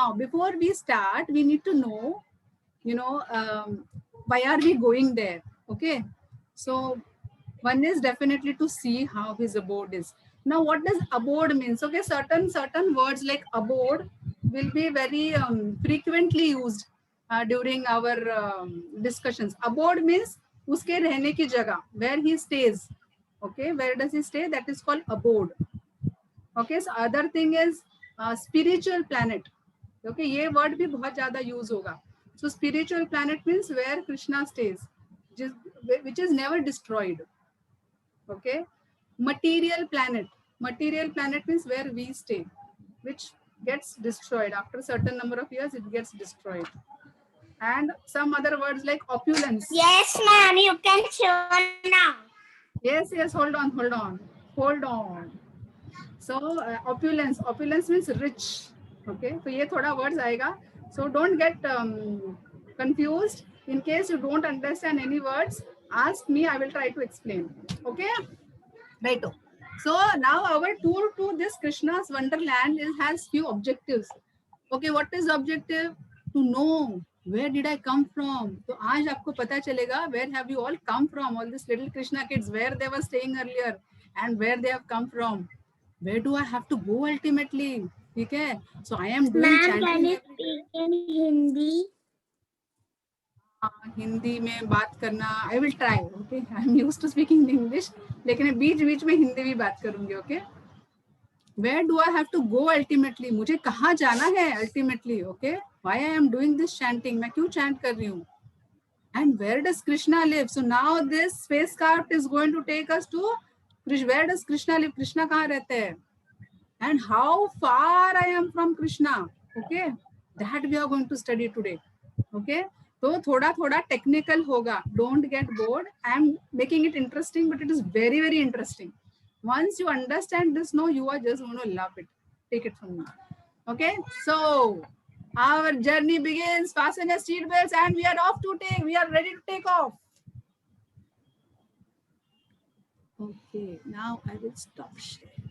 Now, before we start, we need to know, why are we going there? Okay. So one is definitely to see how his abode is. Now, what does abode means? Okay, certain words like abode will be very frequently used during our discussions. Abode means uske rehne ki jagah, where he stays. Okay, where does he stay? That is called abode. Okay, so other thing is spiritual planet. Okay, ये word भी बहुत ज़्यादा use होगा. So spiritual planet means where Krishna stays, which is never destroyed. Okay, material planet. Material planet means where we stay, which gets destroyed after a certain number of years. It gets destroyed. And some other words like opulence. Yes, ma'am. You can show now. Yes. Hold on. So opulence means rich. Okay, so ये थोड़ा words आएगा. So don't get confused. In case you don't understand any words, ask me. I will try to explain. Okay, right. So now our tour to this Krishna's Wonderland has few objectives. Okay, what is objective? To know where did I come from. तो आज आपको पता चलेगा where have you all come from, all these little Krishna kids, where they were staying earlier and where they have come from. Where do I have to go ultimately? ठीक है. So I am doing chanting. Ma'am, can you speak in Hindi? Hindi में बात करना I will try. Okay, I am used to speaking English, लेकिन बीच बीच में हिंदी भी बात करूंगी. Okay, where do I have to go ultimately, मुझे कहाँ जाना है ultimately. Okay, why I am doing this chanting, मैं क्यों चैंट कर रही हूँ. And where does Krishna live. So now this spacecraft is going to take us to where does Krishna live, Krishna कहाँ रहते हैं, and how far I am from Krishna. Okay, that we are going to study today. Okay, तो थोड़ा थोड़ा technical होगा. Don't get bored. I am making it interesting, but it is very very interesting. Once you understand this, no, you are just going to love it. Take it from me. Okay, so our journey begins. Fasten your seat belts, and we are off to take. We are ready to take off. Okay, now I will stop sharing.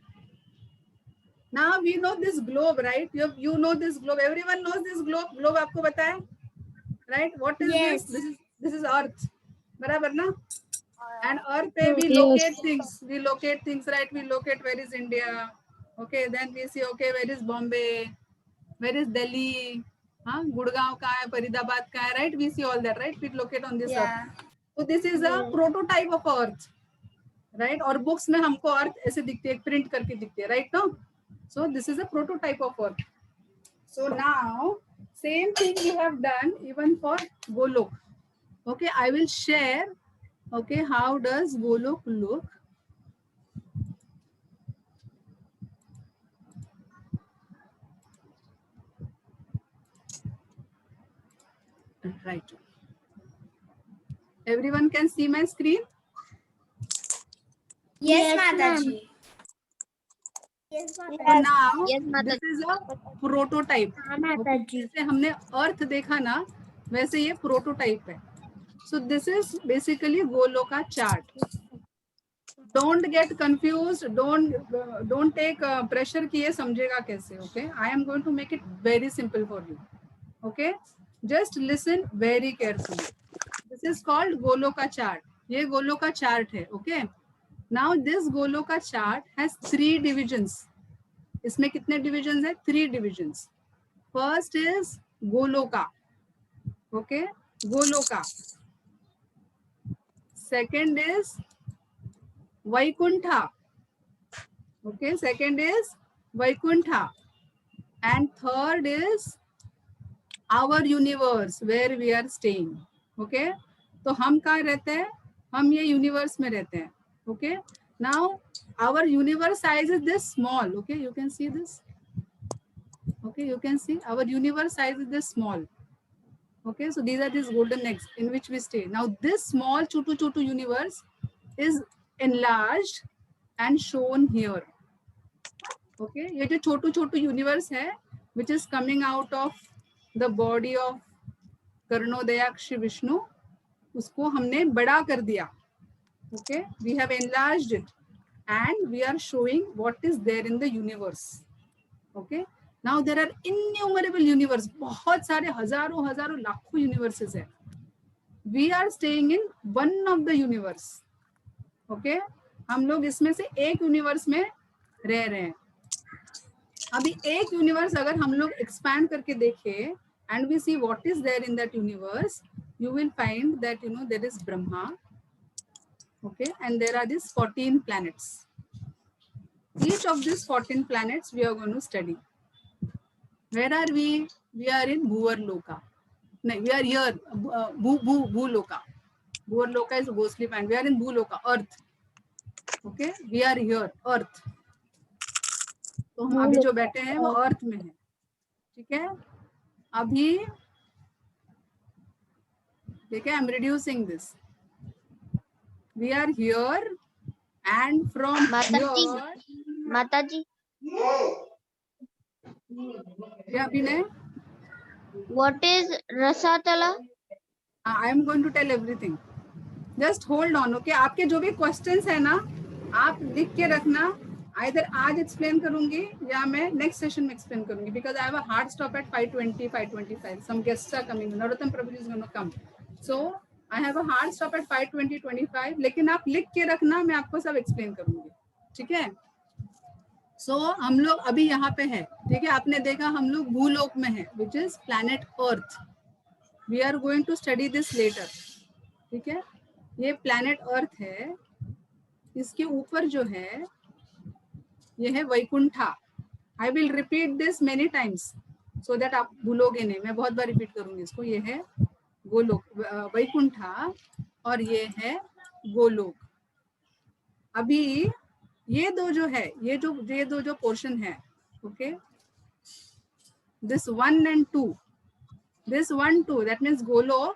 Now we know this globe, right? You know this globe. Everyone knows this globe. Globe आपको पता है, right? What is Yes. this? This is Earth, बराबर ना? And Earth पे we locate things. We locate things, right? We locate where is India. Okay, then we see okay where is Bombay, where is Delhi, हाँ गुड़गांव कहाँ है, फरीदाबाद कहाँ है, right? We see all that, right? We locate on this Earth. So this is a prototype of Earth, right? और books में हमको Earth ऐसे दिखती है, print करके दिखती है, right? No? So this is a prototype of Earth. So now same thing we have done even for Golok. Okay, I will share. Okay, how does Golok look? Right. Everyone can see my screen? Yes, Mataji. So now this is a prototype. Okay, जैसे हमने अर्थ देखा ना, वैसे ये prototype है. So this is basically Goloka chart. Don't get confused. Don't take pressure कि ये समझेगा कैसे. Okay, I am going to make it very simple for you. Okay, just listen very carefully. This is called Goloka chart. ये Goloka chart है. Okay, now this Goloka chart has 3 divisions. इसमें कितने divisions है? 3 divisions. First is Goloka. Okay, Goloka. Second is Vaikuntha. Okay, second is Vaikuntha. And third is our universe where we are staying. Okay, तो हम कहाँ रहते हैं? हम ये universe में रहते हैं. Okay, now our universe size is this small. Okay, you can see this. Okay, you can see our universe size is this small. Okay, so these are these golden eggs in which we stay. Now this small chotu universe is enlarged and shown here. Okay, ये जो छोटू universe है, which is coming out of the body of कर्णोदयाक्ष Vishnu, उसको हमने बड़ा कर दिया. Okay, we have enlarged it and we are showing what is there in the universe. Okay, Now there are innumerable universe, बहुत सारे हजारों हजारों लाखों universes है. We are staying in one of the universe. Okay? हम लोग इसमें से एक यूनिवर्स में रह रहे हैं. अभी एक यूनिवर्स अगर हम लोग एक्सपैंड करके देखें and we see what is there in that universe, you will find that there is Brahma, okay, and there are these 14 planets. Each of these 14 planets we are going to study. Where are we? We are in Bhuvarloka. No, we are here, Bhuloka. Bhuvarloka is a ghostly planet. We are in Bhuloka, Earth. Okay, we are here, Earth. तो हम अभी जो बैठे हैं वो अर्थ में है. ठीक है, अभी देखिए, I am reducing this. We are here and from here. Mataji, क्या विनय? what is Rasatala? I am going to tell everything. Just hold on. Okay, आपके जो भी क्वेश्चंस है ना, आप लिख के रखना. आइदर आज एक्सप्लेन करूंगी या मैं नेक्स्ट सेशन में एक्सप्लेन करूंगी, because I have a hard stop at 5:20, 5:25. Some guests are coming. Narottam Prabhu is going to come, so I have a hard stop at 5:20, 25. लेकिन आप लिख के रखना, मैं आपको सब एक्सप्लेन करूंगी. ठीक है? सो हम लोग अभी यहाँ पे है. ठीक है, आपने देखा हम लोग भूलोक में है, which is planet Earth. We are going to study this later. ठीक है, ये प्लैनेट अर्थ है. इसके ऊपर जो है ये है Vaikuntha. I will repeat this many times so that आप भूलोगे नहीं. मैं बहुत बार रिपीट करूंगी इसको. ये है गोलोक, वैकुंठा, और ये है गोलोक. अभी ये दो जो है, ये दो जो पोर्शन है, okay, this 1 and 2, this 1, 2, that means Golok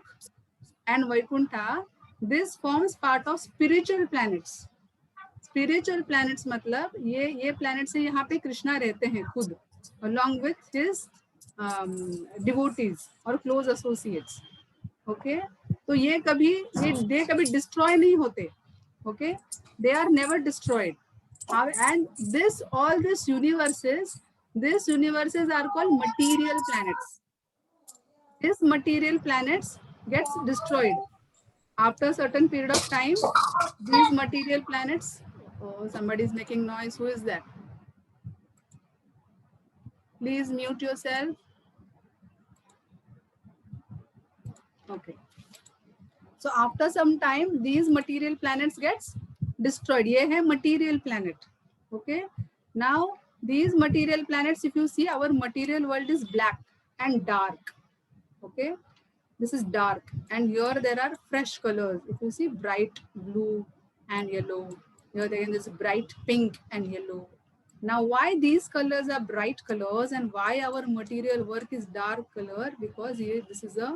and Vaikuntha, this forms part of spiritual planets. Spiritual planets मतलब ये प्लैनेट से यहाँ पे कृष्णा रहते हैं खुद, along with his devotees और close associates. ओके, तो ये कभी डिस्ट्रॉय नहीं होते. Okay, they are never destroyed. And all these universes are called material planets. These material planets gets destroyed after a certain period of time. These material planets. Oh, somebody is making noise. Who is that? Please mute yourself. Okay. So after some time, these material planets gets destroyed. ये है material planet. Okay. Now these material planets, if you see, our material world is black and dark. Okay. This is dark, and here there are fresh colors. If you see, bright blue and yellow. Here again, this bright pink and yellow. Now, why these colors are bright colors and why our material work is dark color? Because here this is a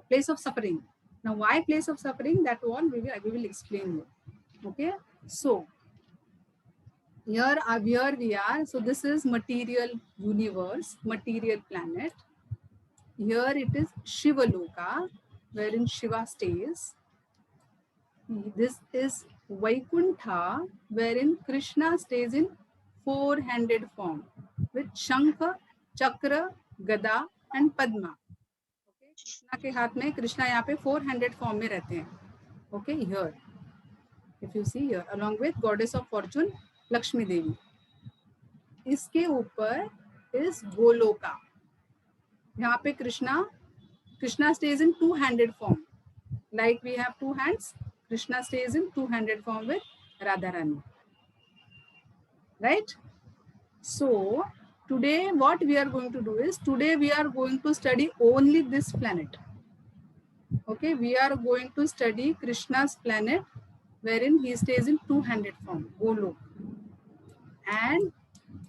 place of suffering. Now, why place of suffering? That one we will explain you. Okay. So here we are. So this is material universe, material planet. Here it is Shivaloka, wherein Shiva stays. This is Vaikuntha, wherein Krishna stays in four-handed form with Shankha, Chakra, Gada and Padma. Okay, Krishna के हाथ में, कृष्णा यहाँ पे four-handed form में रहते हैं. Okay, here, if you see here, along with goddess of fortune, Lakshmi Devi. इसके ऊपर is Goloka. यहाँ पे Krishna stays in two-handed form. Like we have two hands, Krishna stays in two-handed form with Radharani. Right? So today what we are going to do is, today we are going to study only this planet. Okay, we are going to study Krishna's planet wherein he stays in two-handed form, Golok. And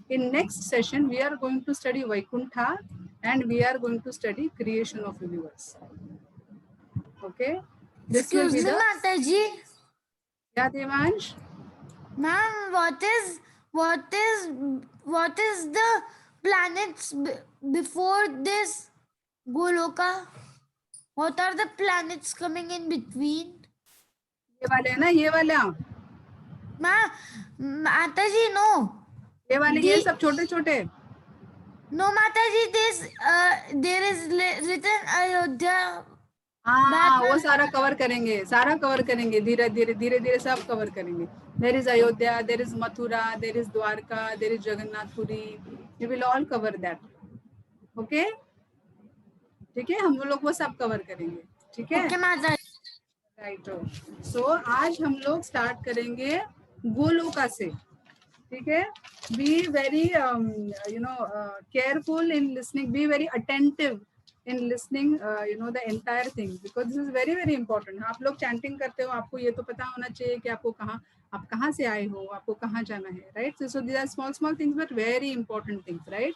in next session we are going to study Vaikuntha and we are going to study creation of universe. Okay. This will be the Mataji. Yeah, Devansh. Ma'am, what is the planets before this Goloka? What are the planets coming in between? ये वाले है ना, ये वाला. Ma'am, Mataji, no. ये वाले, ये सब छोटे छोटे. No, Mataji, there is written Ayodhya. हाँ, वो सारा कवर करेंगे, सारा कवर करेंगे, धीरे धीरे धीरे धीरे सब कवर करेंगे. There is Ayodhya, there is Mathura, there is Dwarka, there is Jagannath Puri. We will all cover that. Okay? ठीक है, हम लोग वो सब कवर करेंगे. ठीक है? Okay, Mataji. राइट. सो आज हम लोग स्टार्ट करेंगे गोलोका से. ठीक है. Be very careful in listening, be very attentive in listening the entire thing, because this is very very important. आप लोग चैंटिंग करते हो, आपको ये तो पता होना चाहिए कि आपको आप कहाँ से आए हो, आपको कहाँ जाना है, right? So these are small things but very important things, right?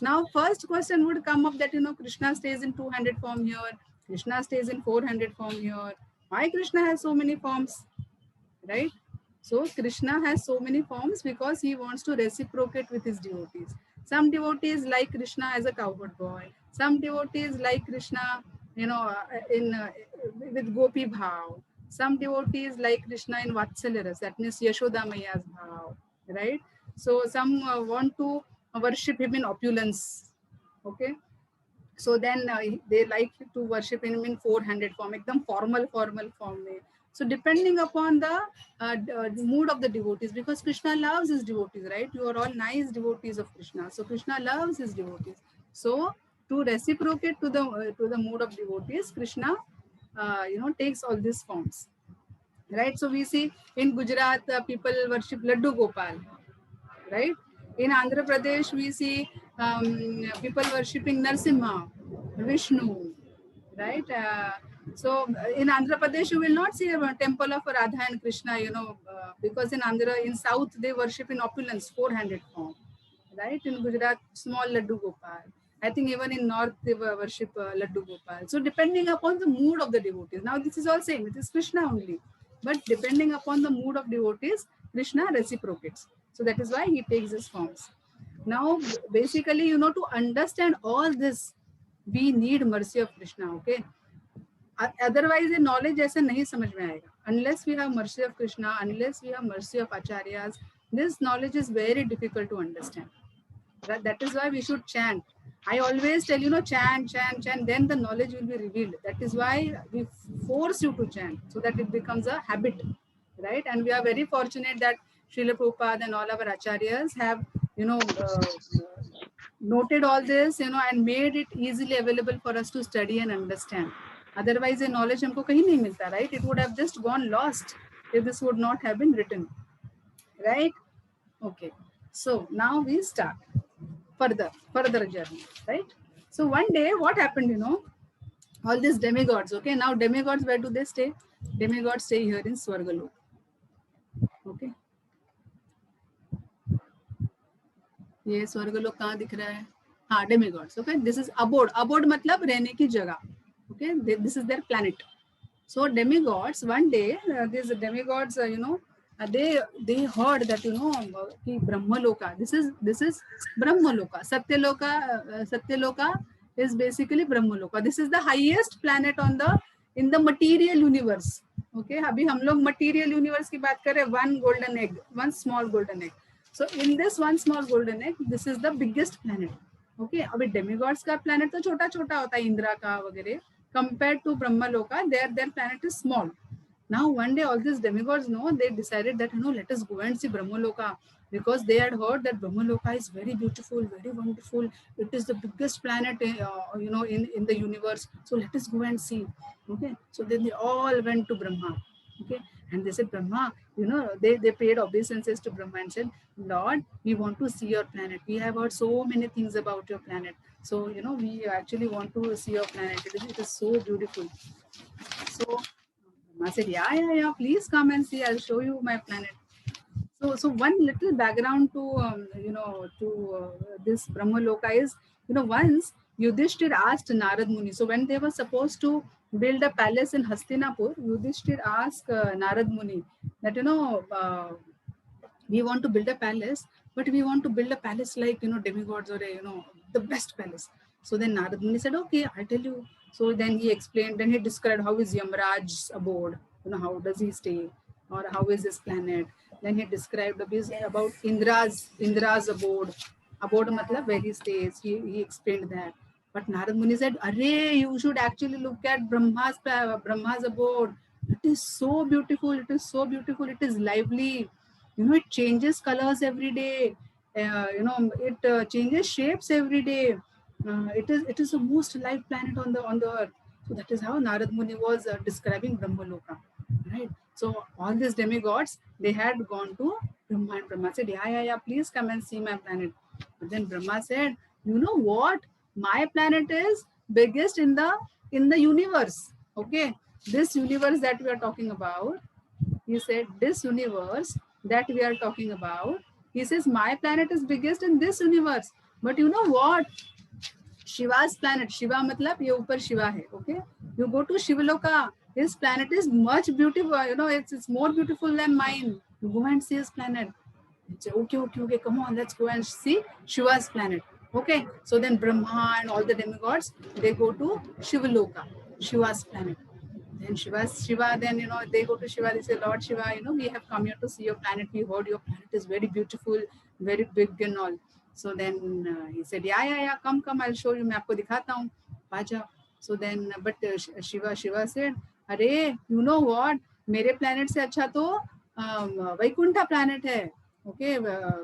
Now first question would come up that Krishna stays in 200 form here, Krishna stays in 400 form here. Why Krishna has so many forms, right? So Krishna has so many forms because he wants to reciprocate with his devotees. Some devotees like Krishna as a cowherd boy. Some devotees like Krishna, with Gopi Bhav. Some devotees like Krishna in Vatsalya Ras, that means Yashoda Maiya's Bhav, right? So some want to worship him in opulence, okay? So then they like to worship him in 400 form, ekdam formal form mein. So depending upon the mood of the devotees, because Krishna loves his devotees, right? You are all nice devotees of Krishna. So Krishna loves his devotees. So to reciprocate to the mood of devotees, Krishna, takes all these forms, right? So we see in Gujarat, people worship Laddu Gopal, right? In Andhra Pradesh, we see people worshipping Narsimha, Vishnu, right? So in Andhra Pradesh, you will not see a temple of Radha and Krishna, because in South, they worship in opulence, 400 form, right? In Gujarat, small Laddu Gopal. I think even in North, they worship Laddu Gopal. So depending upon the mood of the devotees. Now this is all same, it is Krishna only. But depending upon the mood of devotees, Krishna reciprocates. So that is why he takes his forms. Now, basically, to understand all this, we need mercy of Krishna, okay? Otherwise, the knowledge ऐसे नहीं समझ में आएगा. Unless we have mercy of Krishna, unless we have mercy of Acharyas, this knowledge is very difficult to understand. That is why we should chant. I always tell chant, then the knowledge will be revealed. That is why we force you to chant, so that it becomes a habit, right? And we are very fortunate that Srila Prabhupada and all our acharyas have, noted all this, and made it easily available for us to study and understand. Otherwise, the knowledge humko kahin nahi milta, right? It would have just gone lost if this would not have been written, right? Okay. So now we start further journey, right? So one day, what happened, all these demigods, okay? Now demigods, where do they stay? Demigods stay here in Swargalok, okay? ये स्वर्गलोक कहाँ दिख रहा है? हाँ, demigods, okay? This is abode. Abode मतलब रहने की जगह, okay? This is their planet. So demigods, one day, these demigods, they heard that कि Brahmaloka. This is Brahmaloka. Satyaloka is basically Brahmaloka. This is the highest planet in the material universe. Okay, अभी हम लोग material universe की बात कर रहे हैं. One small golden egg. So in this one small golden egg, this is the biggest planet. Okay, अभी demigods का planet तो छोटा होता है, इंद्रा का वगैरह. Compared to Brahmaloka, their planet is small. Now one day all these demigods they decided that let us go and see Brahmaloka, because they had heard that Brahmaloka is very beautiful, very wonderful. It is the biggest planet in the universe. So let us go and see. Okay, so then they all went to Brahma. Okay, and they said, Brahma, they paid obeisances to Brahma and said, Lord, we want to see your planet. We have heard so many things about your planet. So, we actually want to see your planet. It is so beautiful. So I said, yeah, please come and see. I'll show you my planet. So one little background to, this Brahmaloka is, once Yudhishthir asked Narad Muni. So when they were supposed to build a palace in Hastinapur, Yudhishthir asked Narad Muni that, we want to build a palace, but we want to build a palace like, demigods or, the best palace. So then Narad Muni said, okay, I'll tell you. So then he explained, then he described how is Yamraj's abode, how does he stay, or how is this planet. Then he described about Indra's abode, Abode matlab where he stays. He explained that. But Narad Muni said, "Arey, you should actually look at Brahma's abode. It is so beautiful. It is so beautiful. It is lively. You know, it changes colors every day. You know, it changes shapes every day. It is the most alive planet on the earth." So that is how Narad Muni was describing Brahmaloka, right? So all these demigods, they had gone to Brahma, and Brahma said, yeah, please come and see my planet. But then Brahma said, you know what? My planet is biggest in the universe. Okay, this universe that we are talking about, he said, this universe that we are talking about, he says, my planet is biggest in this universe. But you know what? Shiva's planet, Shiva matlab ye upar Shiva hai, okay? You go to Shivaloka, his planet is much beautiful, you know, it's more beautiful than mine. You go and see his planet. Say, okay, come on, let's go and see Shiva's planet. Okay, so then Brahma and all the demigods, they go to Shivaloka, Shiva's planet. Then Shiva, then, you know, they go to Shiva, they say, Lord Shiva, you know, we have come here to see your planet. We heard your planet is very beautiful, very big and all. So then he said, yeah, come, I'll show you, मैं आपको दिखाता हूँ, आजा. So then, but Shiva said, अरे, you know what? मेरे planet से अच्छा तो Vaikuntha planet है. Okay,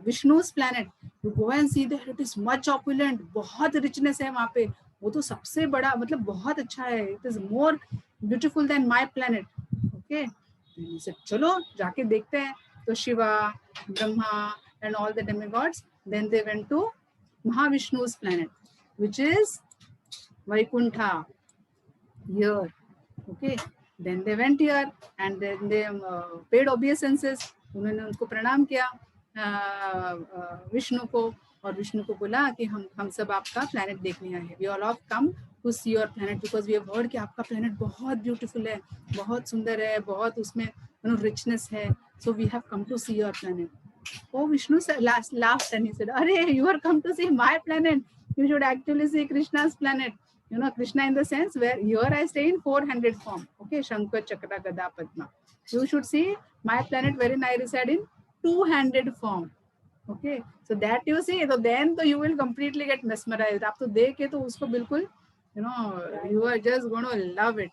Vishnu's planet. You go and see that it is much opulent. बहुत richness है वहाँ पे. वो तो सबसे बड़ा, मतलब बहुत अच्छा है. It is more beautiful than my planet. Okay, and he said, चलो जाके देखते हैं. तो Shiva, Brahma, and all the demigods, then they went to Mahavishnu's planet, which is Vaikuntha. Here, okay. Then they went here, and then they paid obeisances. उन्होंने उनको प्रणाम किया विष्णु को, और विष्णु को बोला कि हम सब आपका प्लैनेट देखने आए हैं. We all have come to see your planet because we have heard कि आपका प्लैनेट बहुत ब्यूटीफुल है, बहुत सुंदर है, बहुत उसमें richness है. So we have come to see your planet. Oh, Vishnu laughed and he said, "Arey, you are come to see my planet. You should actually see Krishna's planet. You know, Krishna in the sense where here I stay in 400 form. Okay, Shankar, Chakra, Gada, Padma. You should see my planet wherein I reside in 200 form. Okay, so that you see, so then you will completely get mesmerized. आप तो देख के तो उसको बिल्कुल, you know, you are just going to love it.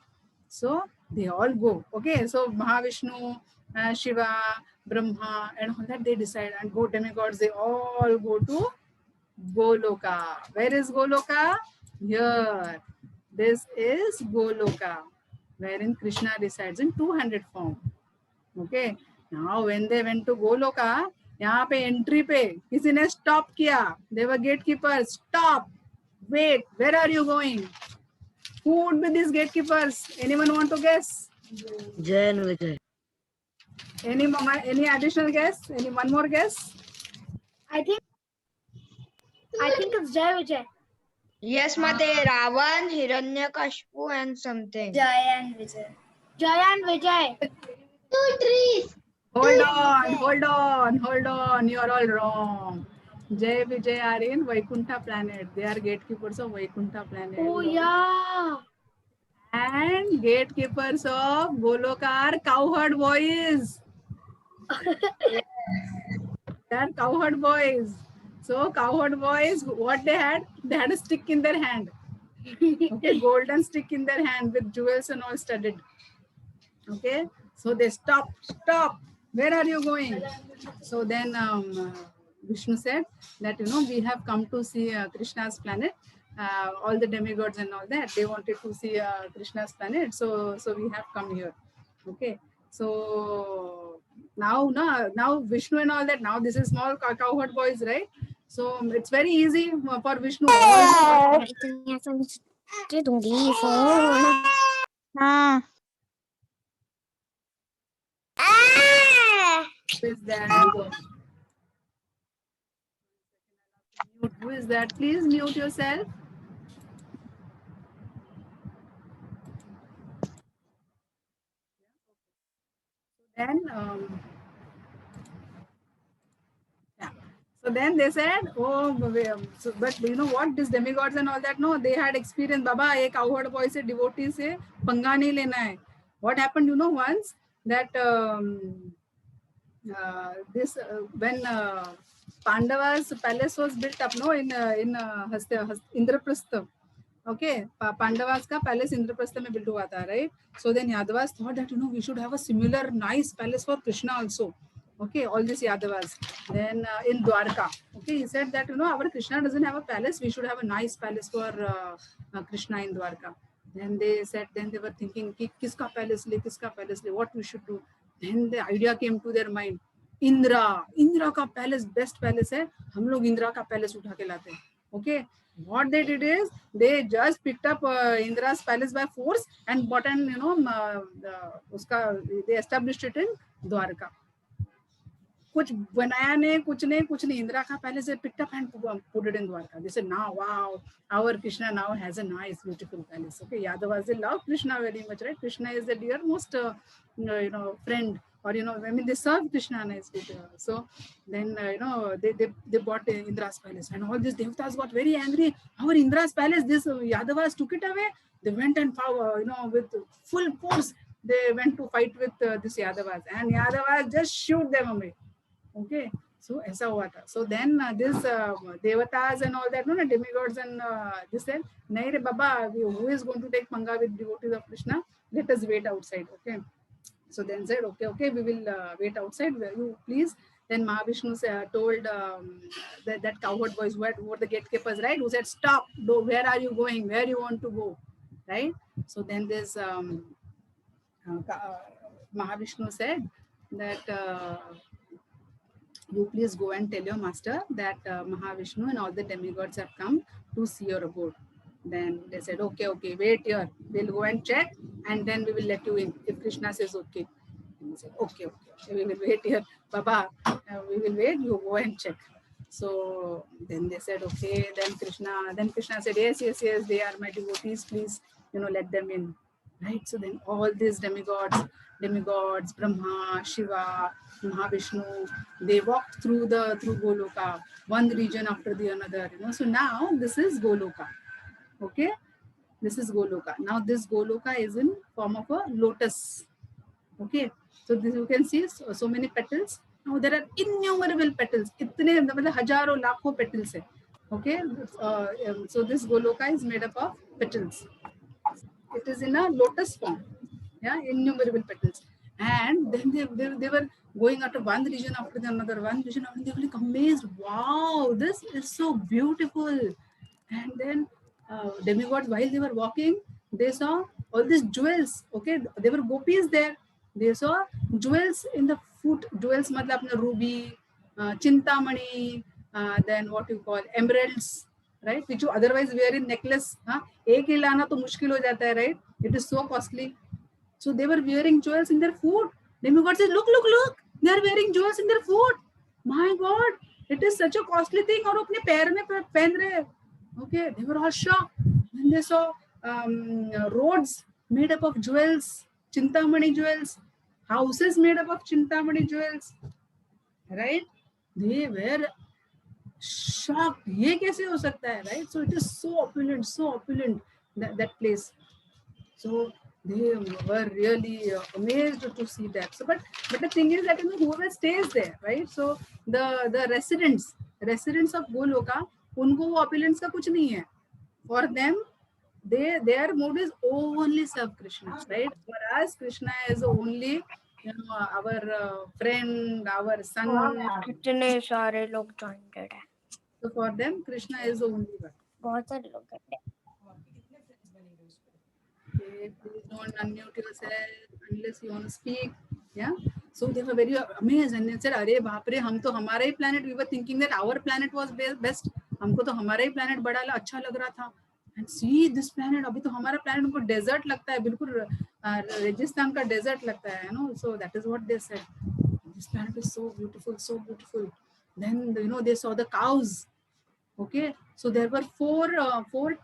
So they all go. Okay, so Mahavishnu, Shiva, Brahma, and all that, they decide, and go demigods, they all go to Goloka. Where is Goloka? Here. This is Goloka, wherein Krishna resides in 200 form. Okay. Now when they went to Goloka, यहाँ पे entry पे किसी ने stop किया. They were gatekeepers. Stop. Wait. Where are you going? Who would be these gatekeepers? Anyone want to guess? Jay and Vijay. Any additional guess? One more guess? I think it's Jai Vijay. Yes, Mate, Ravan, Hiranyakashipu and something. Jai and Vijay. 2 trees. Hold on. You are all wrong. Jay Vijay are in Vaikuntha planet. They are gatekeepers of Vaikuntha planet. Oh yeah. And gatekeepers of Goloka are cowherd boys. They are cowherd boys. So cowherd boys, what they had a stick in their hand. Okay, golden stick in their hand with jewels and all studded. Okay, so they stop. Where are you going? So then Vishnu said that, you know, we have come to see Krishna's planet. All the demigods and all that, they wanted to see Krishna's planet. So we have come here. Okay, so now Vishnu and all that, now this is small cowherd boys, right? So it's very easy for Vishnu. Who is that? Who is that? Please mute yourself. Then so then they said, but you know what, these demigods and all that, no, they had experience. Baba, एक cowherd boy से devotee से पंगा नहीं लेना है. What happened, you know, once that when Pandava's palace was built up, no, in Indraprastha. Okay, Pandavas ka palace Indraprastha mein built hua tha, right? So then Yadavas thought that, we should have a similar nice palace for Krishna also. Okay, all these Yadavas. Then in Dwarka, okay, he said that, our Krishna doesn't have a palace. We should have a nice palace for Krishna in Dwarka. Then they were thinking, kiska palace le, what we should do. Then the idea came to their mind. Indra का palace best palace है, हम लोग इंदिरा का palace उठा के लाते हैं. Okay, what they did is they just picked up Indra's palace by force and bought an, they established it in Dwarka. कुछ बनाया नहीं, कुछ नहीं. इंदिरा का palace they picked up and put it in Dwarka. They said, now, wow, our Krishna now has a nice, beautiful palace. Okay, Yadavas, they love Krishna very much, right? Krishna is the dearmost, friend. Or they serve Krishna nicely. So then they bought Indra's palace, and all these devatas got very angry. Our Indra's palace, this Yadavas took it away. They went and with full force they went to fight with this Yadavas, and Yadavas just shoot them away. Okay, so aisa hua tha. So then this devatas and all that, demigods and they said, "Nahi re Baba, who is going to take panga with devotees of Krishna? Let us wait outside." Okay. So then said, okay, we will wait outside. You please. Then Mahavishnu told that cowherd boys who were the gatekeepers, right? Who said, stop, where are you going? Where you want to go, right? So then this Mahavishnu said that you please go and tell your master that Mahavishnu and all the demigods have come to see your abode. Then they said, okay, wait here. We'll go and check, and then we will let you in if Krishna says okay. And they said, okay, we will wait here. Baba, we will wait. You go and check. So then they said, okay. Then Krishna said, yes, they are my devotees. Please, let them in. Right. So then all these demigods, Brahma, Shiva, Mahavishnu, they walked through Goloka, one region after the another. So now this is Goloka. Okay, this is Goloka. Now this Goloka is in form of a lotus. Okay, so this you can see so many petals. Now there are innumerable petals. इतने मतलब हजारों लाखों petals है. Okay, so this Goloka is made up of petals. It is in a lotus form. Yeah, innumerable petals. And then they were going out of one region after the another, they were like amazed. Wow, this is so beautiful. And then demigods, while they were walking, they saw all these jewels. Okay, there were gopis there. They saw jewels in the foot. Jewels matlab ruby, chintamani, then what you call emeralds, right? Which you otherwise wear in necklace. एक ही लाना तो मुश्किल हो जाता है, right? It is so costly. So they were wearing jewels in their foot. Demigod says, look, they are wearing jewels in their foot. My God, it is such a costly thing. और अपने पैर में पहन रहे. Okay, they were all shocked when they saw roads made up of jewels, Chintamani jewels, houses made up of Chintamani jewels, right? They were shocked. ये कैसे हो सकता है, right? So it is so opulent that place. So they were really amazed to see that. So, but the thing is that whoever stays there, right? So the residents of Goloka, उनको वो opulence का कुछ नहीं है. For them, their mode is only serve Krishna, right? For us, Krishna is only our friend, our son. कितने सारे लोग joined है. So for them, Krishna is the only one. बहुत सारे लोग हैं. Okay, please don't unmute yourself unless you want to speak. Yeah. So they were very amazed and they said, "अरे बाप रे, हम तो हमारा ही planet." We were thinking that our planet was best. हमको तो हमारा ही planet बड़ा अच्छा लग रहा था. And see this planet. अभी तो हमारा planet उनको desert लगता है, बिल्कुल रेगिस्तान का desert लगता है, So that is what they said. This planet is so beautiful, so beautiful. Then they saw the cows. Okay, so there were four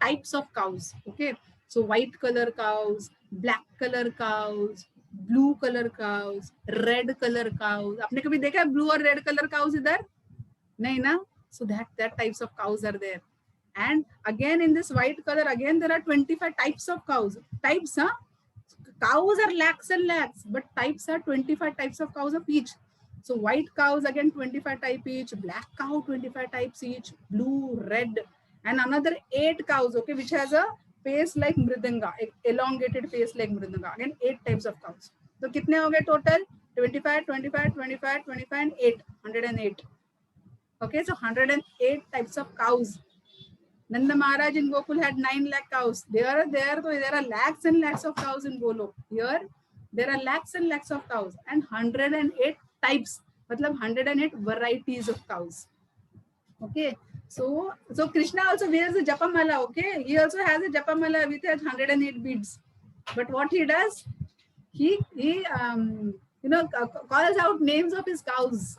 types of cows. Okay, so white color cows, black color cows, blue color cows, red color cows. आपने कभी देखा है blue और red color cows इधर? नहीं ना? So that types of cows are there. And again in this white color, again there are 25 types of cows. Types, Cows are lakhs and lakhs, but types are 25 types of cows of each. So white cows again 25 type each, black cow 25 types each, blue, red, and another 8 cows, okay, which has a face like mridanga, elongated face like mridanga. Again 8 types of cows. So kitne ho gaye total? 25, 25, 25, 25 and 8, 108. Okay, so 108 types of cows. Nanda Maharaj in Gokul had 9 lakh cows. There are lakhs and lakhs of cows in Golok. Here there are lakhs and lakhs of cows and 108 types, matlab 108 varieties of cows. Okay, so Krishna also wears a japamala. Okay, he also has a japamala with 108 beads. But what he does, he calls out names of his cows.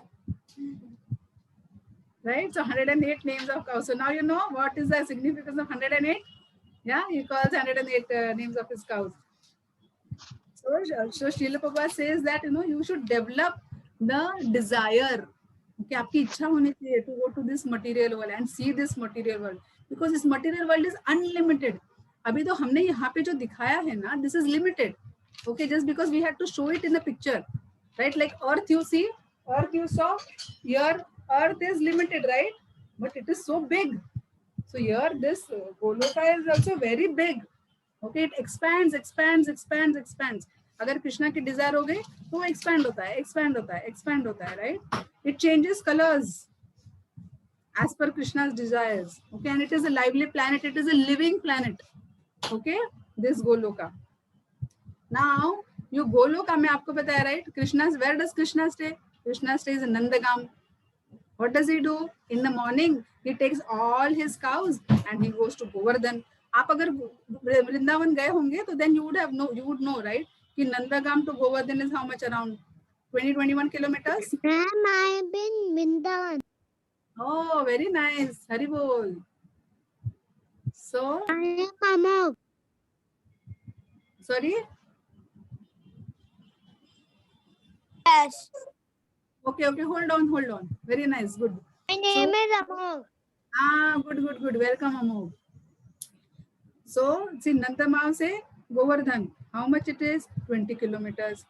Right, so 108 names of cows. So now you know what is the significance of 108. Yeah, he calls 108 names of his cows. So Srila Prabhupada says that you should develop the desire. Okay, आपकी इच्छा होनी चाहिए to go to this material world and see this material world, because this material world is unlimited. अभी तो हमने यहाँ पे जो दिखाया है ना, this is limited. Okay, just because we had to show it in the picture, right? Like Earth, you see, Earth you saw, here Earth is limited, right? But it is so big. So here this Goloka is also very big. Okay, it expands, expands, expands, expands. अगर कृष्णा की desire हो गई तो expand होता है, expand होता है, expand होता है, right? It changes colors as per Krishna's desires. Okay, and it is a lively planet. It is a living planet. Okay, this Goloka. Now, you Goloka में आपको पता है, right? Krishna's, where does Krishna stay? Krishna stays in Nandagam. What does he do? In the morning, he takes all his cows and he goes to Govardhan. आप अगर वृंदावन गए होंगे तो then you would know, right? कि Nandagam to Govardhan is how much, around 20-21 kilometers? Ma'am, I've been Vrindavan. Oh, very nice. Hari bol. So, I am Amog. sorry? Yes. Okay, hold on. Very nice, good. My name is Amog. Good. Welcome, Amog. So, see, Nandamam se Govardhan. How much it is? 20 kilometers.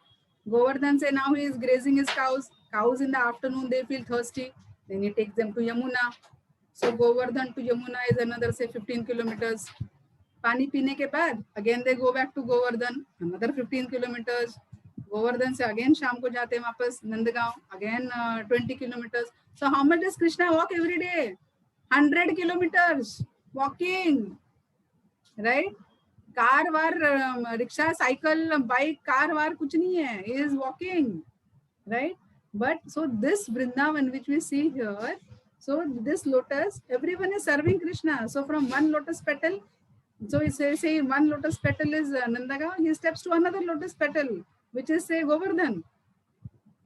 Govardhan say now he is grazing his cows. Cows in the afternoon, they feel thirsty. Then he takes them to Yamuna. So Govardhan to Yamuna is another say 15 kilometers. पानी पीने के बाद again they go back to Govardhan, another 15 kilometers. Govardhan से again शाम को जाते हैं वापस Nandgaon, again 20 kilometers. So how much does Krishna walk every day? 100 kilometers walking, right? Car war rickshaw cycle bike car वार कुछ नहीं है, he is walking, right? But so this Vrindavan which we see here, so this lotus, everyone is serving Krishna. So from one lotus petal, so he say one lotus petal is Nandagaon, he steps to another lotus petal which is say Govardhan,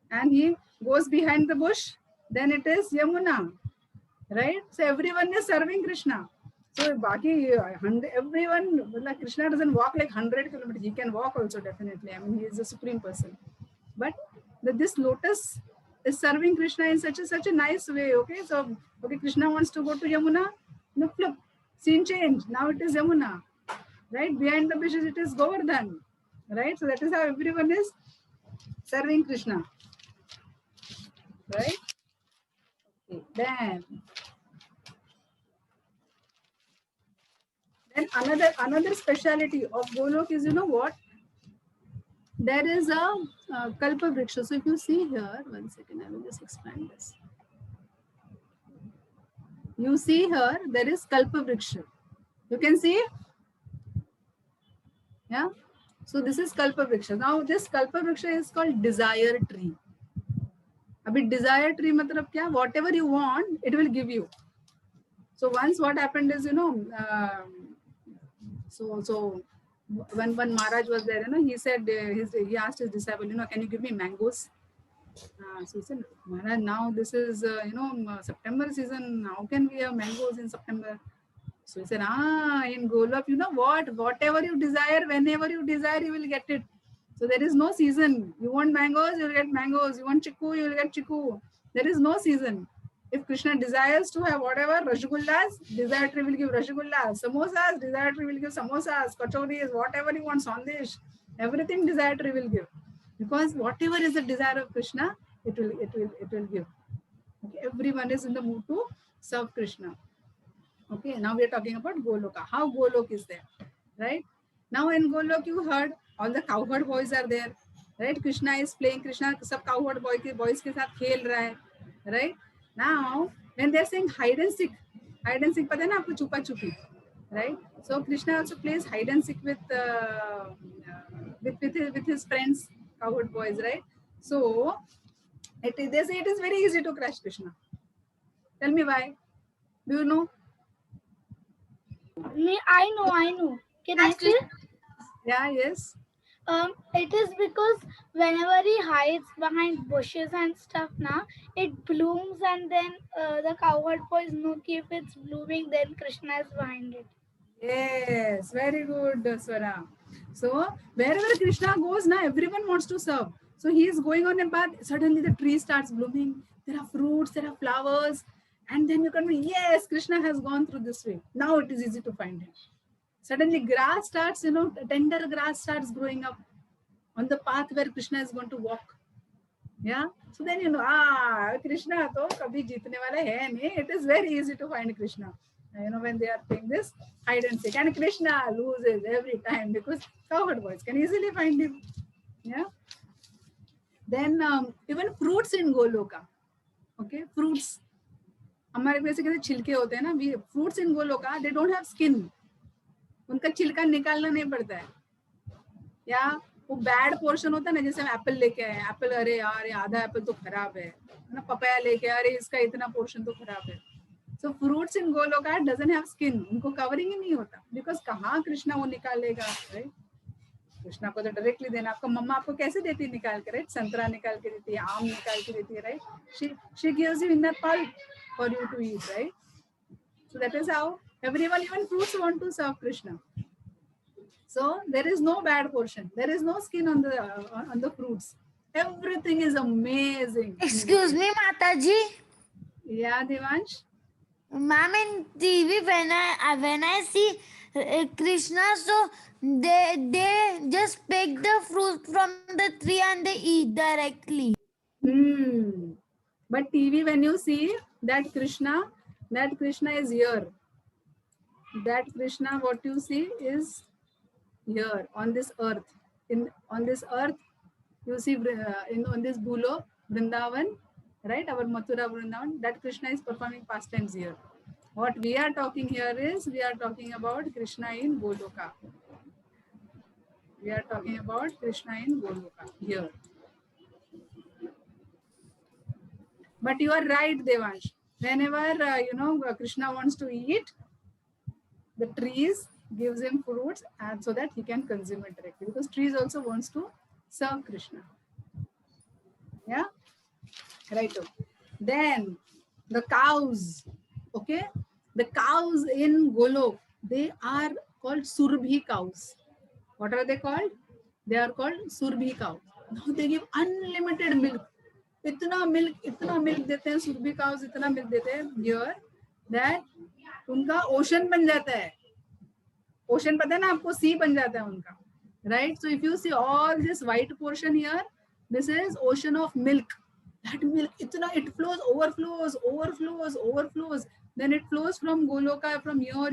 and he goes behind the bush, then it is Yamuna, right? So everyone is serving Krishna. So Baki, everyone, like Krishna doesn't walk like 100 kilometers. He can walk also definitely. I mean, he is the supreme person. But this lotus is serving Krishna in such a nice way. Okay, so okay, Krishna wants to go to Yamuna. No, flip, scene change. Now it is Yamuna, right? Behind the bushes it is Govardhan, right? So that is how everyone is serving Krishna, right? Okay, then another speciality of Golok is, you know what? There is a Kalpa Vriksha. So if you see here, one second, I will just expand this. You see here, there is Kalpa Vriksha. You can see? Yeah. So this is Kalpa Vriksha. Now this Kalpa Vriksha is called desire tree. Abhi desire tree matlab kya? Whatever you want, it will give you. So once what happened is, you know, so when Maharaj was there, you know, he said, he asked his disciple, you know, can you give me mangoes? So he said, Maharaj, now this is, you know, September season. How can we have mangoes in September? So he said, in Golok, you know what? Whatever you desire, whenever you desire, you will get it. So there is no season. You want mangoes, you will get mangoes. You want chiku, you will get chiku. There is no season. If Krishna desires to have whatever, Rasagullas, desire tree will give Rasagullas. Samosas, desire tree will give samosas. Kachoris, whatever you want, sandesh. Everything desire tree will give. Because whatever is the desire of Krishna, it will give. Okay, everyone is in the mood to serve Krishna. Okay, now we are talking about Goloka. How Golok is there, right? Now in Golok you heard all the cowherd boys are there, right? Krishna is playing. Krishna सब cowherd boys के साथ खेल रहा है, right? Now when they are saying hide and seek पता है ना आपको, छुपा छुपी, right? So Krishna also plays hide and seek with his friends, cowherd boys, right? So they say it is very easy to crush Krishna. Tell me why? Do you know? I know. Can I say? Yeah, yes. It is because whenever he hides behind bushes and stuff, now it blooms, and then the cowherd boys know if it's blooming, then Krishna is behind it. Yes, very good, Swara. So wherever Krishna goes, now everyone wants to serve. So he is going on a path. Suddenly the tree starts blooming. There are fruits, there are flowers, and then you can be, yes, Krishna has gone through this way. Now it is easy to find him. Suddenly grass starts, tender grass starts growing up on the path where Krishna is going to walk. Yeah. So then Krishna to kabhi jeetne wala hai nahi. It is very easy to find Krishna. When they are playing this hide and seek, and Krishna loses every time because cowherd boys can easily find him. Yeah. Then even fruits in Goloka. Okay, fruits. हमारे वैसे कैसे छिलके होते हैं ना, fruits in Goloka, they don't have skin. उनका छिलका निकालना नहीं पड़ता है. या वो बैड पोर्शन होता है ना, जैसे हम एप्पल लेके आए, एप्पल अरे यार आधा एप्पल तो खराब है ना, पपाया लेके अरे इसका इतना पोर्शन तो खराब है. So fruits in Goloka doesn't have skin, उनको कवरिंग ही नहीं होता, बिकॉज कहाँ कृष्णा वो निकालेगा, राइट? कृष्णा को तो डायरेक्टली देना. आपको मम्मा आपको कैसे देती है निकाल के, राइट? संतरा निकाल के देती है, आम निकाल के देती है, right? She gives you in that pulp for you to eat, right? So that is how everyone, even fruits, want to serve Krishna. So there is no bad portion. There is no skin on the fruits. Everything is amazing. Excuse me, Mataji. Yeah, Devansh. Ma'am, in TV when I see Krishna, so they just pick the fruit from the tree and they eat directly. But TV, when you see that Krishna is here. That Krishna, what you see is here on this earth. On this earth, you see on this Bhulok, Vrindavan, right? Our Mathura Vrindavan, that Krishna is performing pastimes here. What we are talking here is, we are talking about Krishna in Goloka. We are talking about Krishna in Goloka here. But you are right, Devansh. Whenever Krishna wants to eat, the trees gives him fruits, and so that he can consume it directly, because trees also wants to serve Krishna. Yeah, right. Then the cows, okay, the cows in Golok, they are called Surbhi cows. What are they called? They are called Surbhi cows. Now they give unlimited milk. इतना milk देते हैं Surabhi cows, इतना milk देते हैं here that उनका ocean बन जाता है. ओशन पता है ना आपको, सी बन जाता है उनका, right? So if you see all this white portion here, this is ocean of milk. That milk इतना, it flows, overflows, then it flows from Goloka, from here,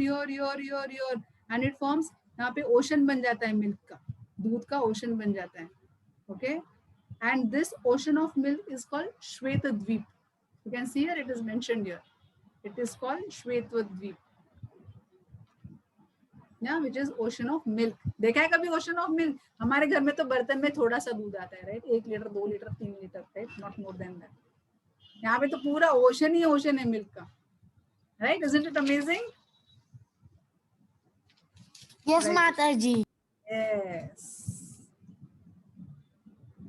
and it forms, यहाँ पे ओशन बन जाता है milk का, दूध का ocean बन जाता है. Okay, and this ocean of milk is called Shvetadvip. You can see here, it is mentioned here. It is called Shvetadvip. Yeah, which is ocean of milk. देखा है कभी ocean of milk? हमारे घर में तो बर्तन में थोड़ा सा दूध आता है, right? 1 litre, 2 litre, 3 litre, right? Not more than that. यहाँ पे तो पूरा ocean ही ocean है milk का, right? Isn't it amazing? Yes, Right. Mataji. Yes.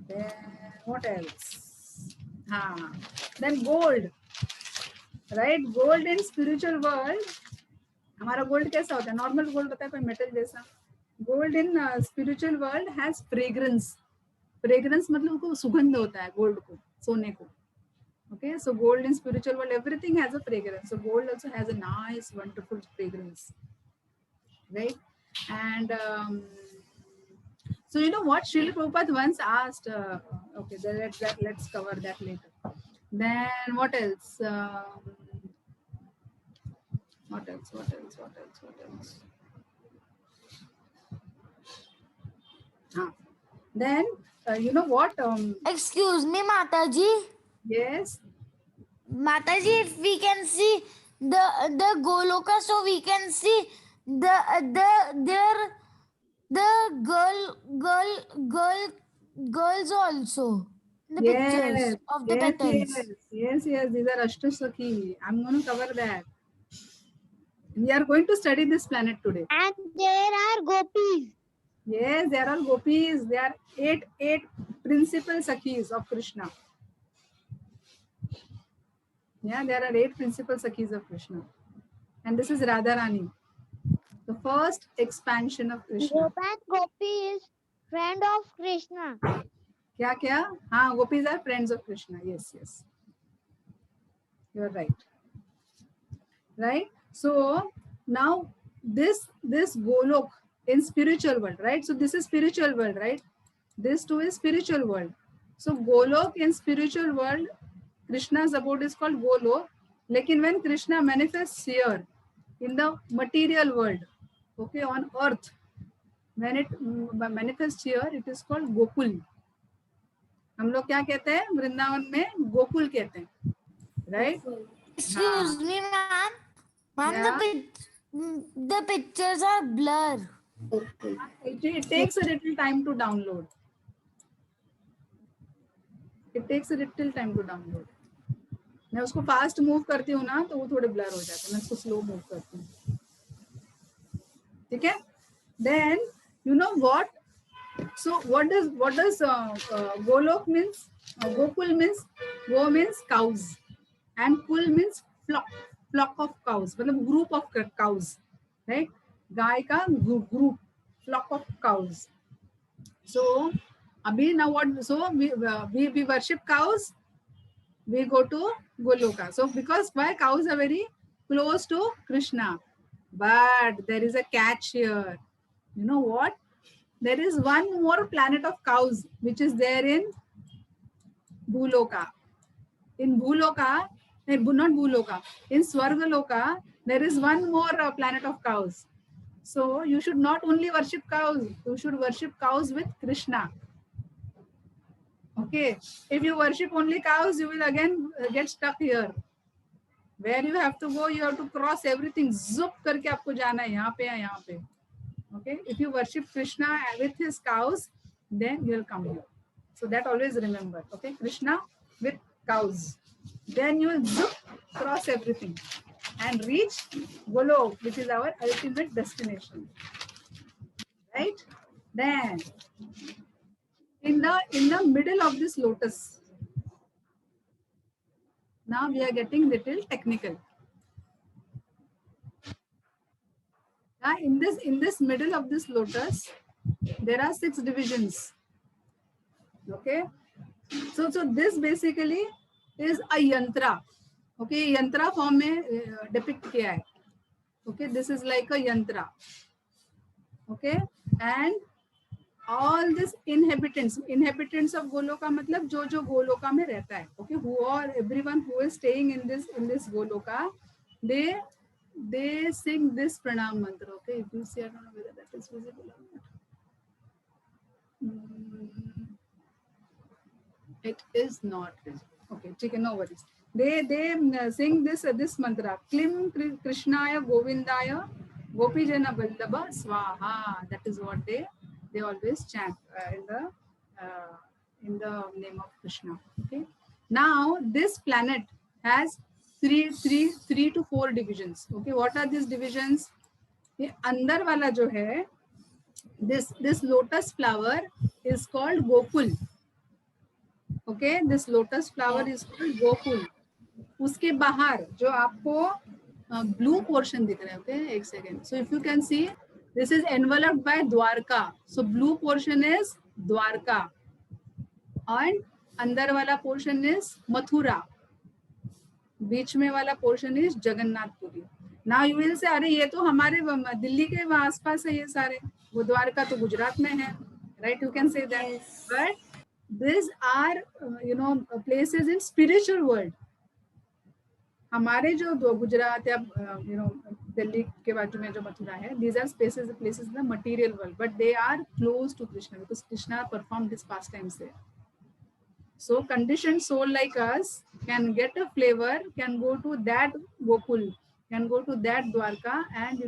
Then what else? Then gold, right? Gold in spiritual world, हमारा गोल्ड कैसा होता है? नॉर्मल गोल्ड होता है, कोई मेटल जैसा. Gold in spiritual world has fragrance. Fragrance मतलब को सुगंध होता है गोल्ड को, सोने को. Okay, so gold in spiritual world, everything has a fragrance. So gold also has a nice, wonderful fragrance, right? And So you know what Srila Prabhupada once asked, okay, then let's cover that later. Then what else? What else? Then you know what? Excuse me, Mataji. Yes. Mataji, if we can see the Goloka, so we can see girls also. The pictures of the petals. Yes. These are Ashtasakhi. I'm going to cover that. We are going to study this planet today. And there are gopis. Yes, there are gopis. There are eight principal sakhis of Krishna. Yeah, there are 8 principal sakhis of Krishna. And this is Radharani, the first expansion of Krishna. Gopan Gopi is friend of Krishna. Kya? Haan, gopis are friends of Krishna. Yes. You are right. Right? So now this Golok in spiritual world, right? So this is spiritual world, right? This too is spiritual world. So Golok in spiritual world, Krishna's abode is called Golok. Lekin when Krishna manifests here in the material world, okay, on earth, when it manifests here, it is called Gokul. हम लोग क्या कहते हैं वृंदावन में गोकुल कहते हैं, right? Excuse me, ma'am. Ma'am, Yeah. the pictures are blur. It takes a little time to download. मैं उसको फास्ट मूव करती हूँ ना तो वो थोड़े ब्लर हो जाते हैं, मैं उसको स्लो मूव करती हूँ. ठीक है? Then you know what? So what does Golok means? Gokul means, Go means cows, and Kul means flock of cows, मतलब group of cows, right? गाय का group, flock of cows. So abhi now what? So we worship cows. We go to Goloka. So because why? Cows are very close to Krishna, but there is a catch here. You know what? There is one more planet of cows which is there in Bhuloka. In Bhuloka, not Bhuloka, in Swargaloka, there is one more planet of cows. So you should not only worship cows, you should worship cows with Krishna. Okay, if you worship only cows, you will again get stuck here. Where you have to go, you have to cross everything. Zup करके आपको जाना है, यहाँ पे या यहाँ पे. Okay, if you worship Krishna with his cows, then you will come here. So that always remember. Okay, Krishna with cows. Then you will zup, cross everything and reach Golok, which is our ultimate destination. Right? Then in the middle of this lotus, now we are getting little technical. In this middle of this lotus, there are 6 divisions. Okay, so this basically is a yantra. Okay, yantra form में depict किया है. Okay, this is like a yantra. Okay, and all this inhabitants of Goloka मतलब जो Goloka में रहता है. Okay, everyone who is staying in this Goloka, they sing this pranam mantra. Okay, if you see, I don't know whether that is visible or not. It is not visible. Okay, chicken, no worries. They sing this mantra. Klim Krishnaya Govindaya Gopijana Vallabha Swaha. That is what they always chant in the name of Krishna. Okay. Now this planet has 3 to 4 divisions. Okay, what are these divisions? ये अंदर वाला जो है, this lotus flower is called Gokul. Okay, this lotus flower is called Gokul. उसके बाहर जो आपको blue portion दिख रहा है, okay, एक second. So if you can see, this is enveloped by Dwarka. So blue portion is Dwarka, and अंदर वाला portion is Mathura. बीच में वाला portion is Jagannathpuri. Now you will say अरे ये तो हमारे दिल्ली के आसपास है ये सारे, वो द्वारका तो गुजरात में है, right? You can say that. Yes. But these are places in spiritual world. हमारे जो गुजरात या दिल्ली के बाजू में जो मथुरा है, these are places in the material world, but they are close to Krishna because Krishna performed his pastimes there. So conditioned soul like us can get a flavor, can go to that Gokul, can go to that Dwarka and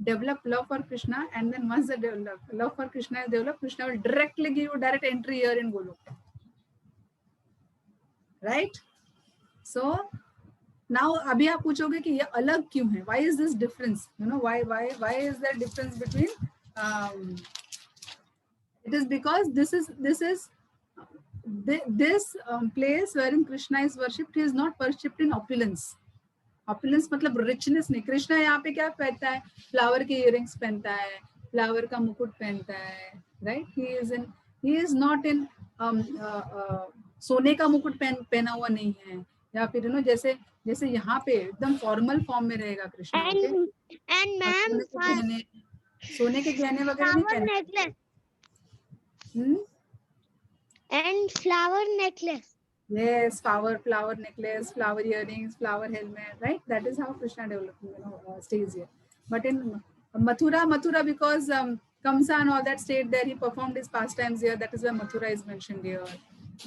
develop love for Krishna, and then once the love for Krishna is developed, Krishna will directly give you direct entry here in Golok. Right? So now अभी आप पूछोगे कि ये अलग क्यों है? Why is this difference? Why is there difference between? It is because this place wherein Krishna is worshipped, he is not worshipped in opulence. Opulence मतलब richness नहीं. Krishna यहाँ पे क्या पहनता है? Flower के earrings पहनता है, flower का मुकुट पहनता है, right? He is not in सोने का मुकुट पहना हुआ नहीं है, या फिर जैसे यहाँ पे एकदम फॉर्मल फॉर्म में रहेगा कृष्ण. And ma'am, सोने के गहने वगैरह नहीं flower पहनते. necklace. And flower necklace. Yes, flower necklace, flower earrings, flower helmet, right? That is how Krishna developed, stays here. But in Mathura, because Kamsa and all that stayed there, he performed his pastimes here. That is why Mathura is mentioned here.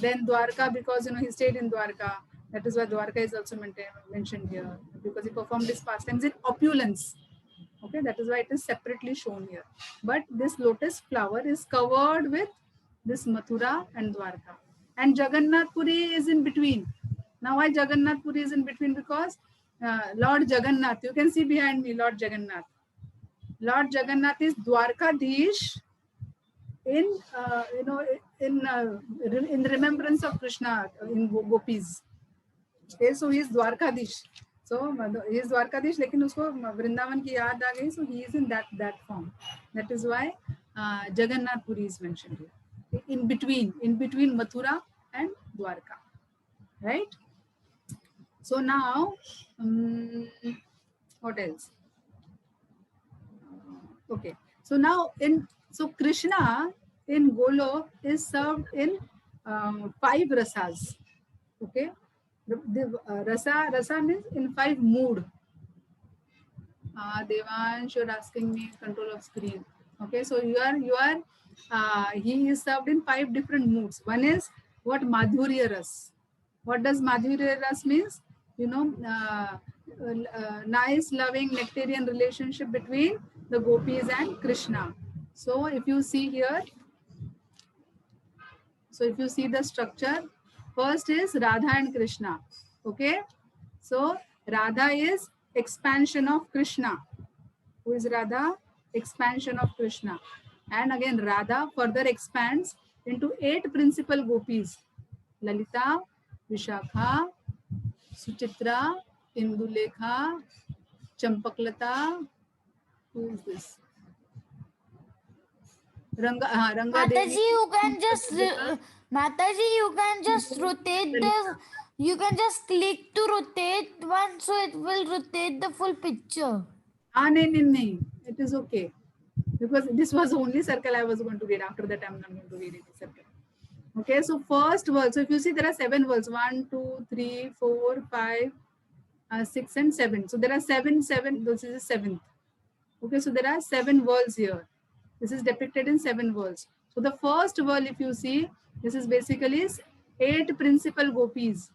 Then Dwarka, because he stayed in Dwarka. That is why Dwarka is also mentioned here, because he performed his pastimes in opulence. Okay, that is why it is separately shown here. But this lotus flower is covered with this Mathura and Dwarka. And Jagannath Puri is in between. Now why Jagannath Puri is in between? Because Lord Jagannath, you can see behind me Lord Jagannath. Lord Jagannath is Dwarkadish in remembrance of Krishna in Gopis. Okay, so he is Dwarkadish. So he is Dwarkadish, लेकिन उसको वृंदावन की याद आ गई. So he is in that form. That is why Jagannath Puri is mentioned here. In between Mathura and Dwarka, right? So now, what else? Okay, so now Krishna in Golok is served in 5 rasas. Okay, the rasa means in 5 mood. Devansh, you're asking me control of screen. Okay, so you are he is served in 5 different moods. One is what Madhurya Ras. What does Madhurya Ras means? Nice, loving, nectarian relationship between the gopis and Krishna. So if you see here, if you see the structure, first is Radha and Krishna. Okay, so Radha is expansion of Krishna. Who is Radha? Expansion of Krishna. And again, Radha further expands into 8 principal gopis: Lalita, Vishakha, Suchitra, Indulekha, Champaklata. Who is this? Ranga Mataji, Devi. you can just rotate the. You can just click to rotate one, so it will rotate the full picture. No. It is okay. Because this was the only circle I was going to read. After that, I'm not going to read any circle. Okay, so first world. So if you see, there are 7 worlds. 1, 2, 3, 4, 5, 6, and 7. So there are 7. This is the 7th. Okay, so there are 7 worlds here. This is depicted in 7 worlds. So the first world, if you see, this is basically 8 principal gopis.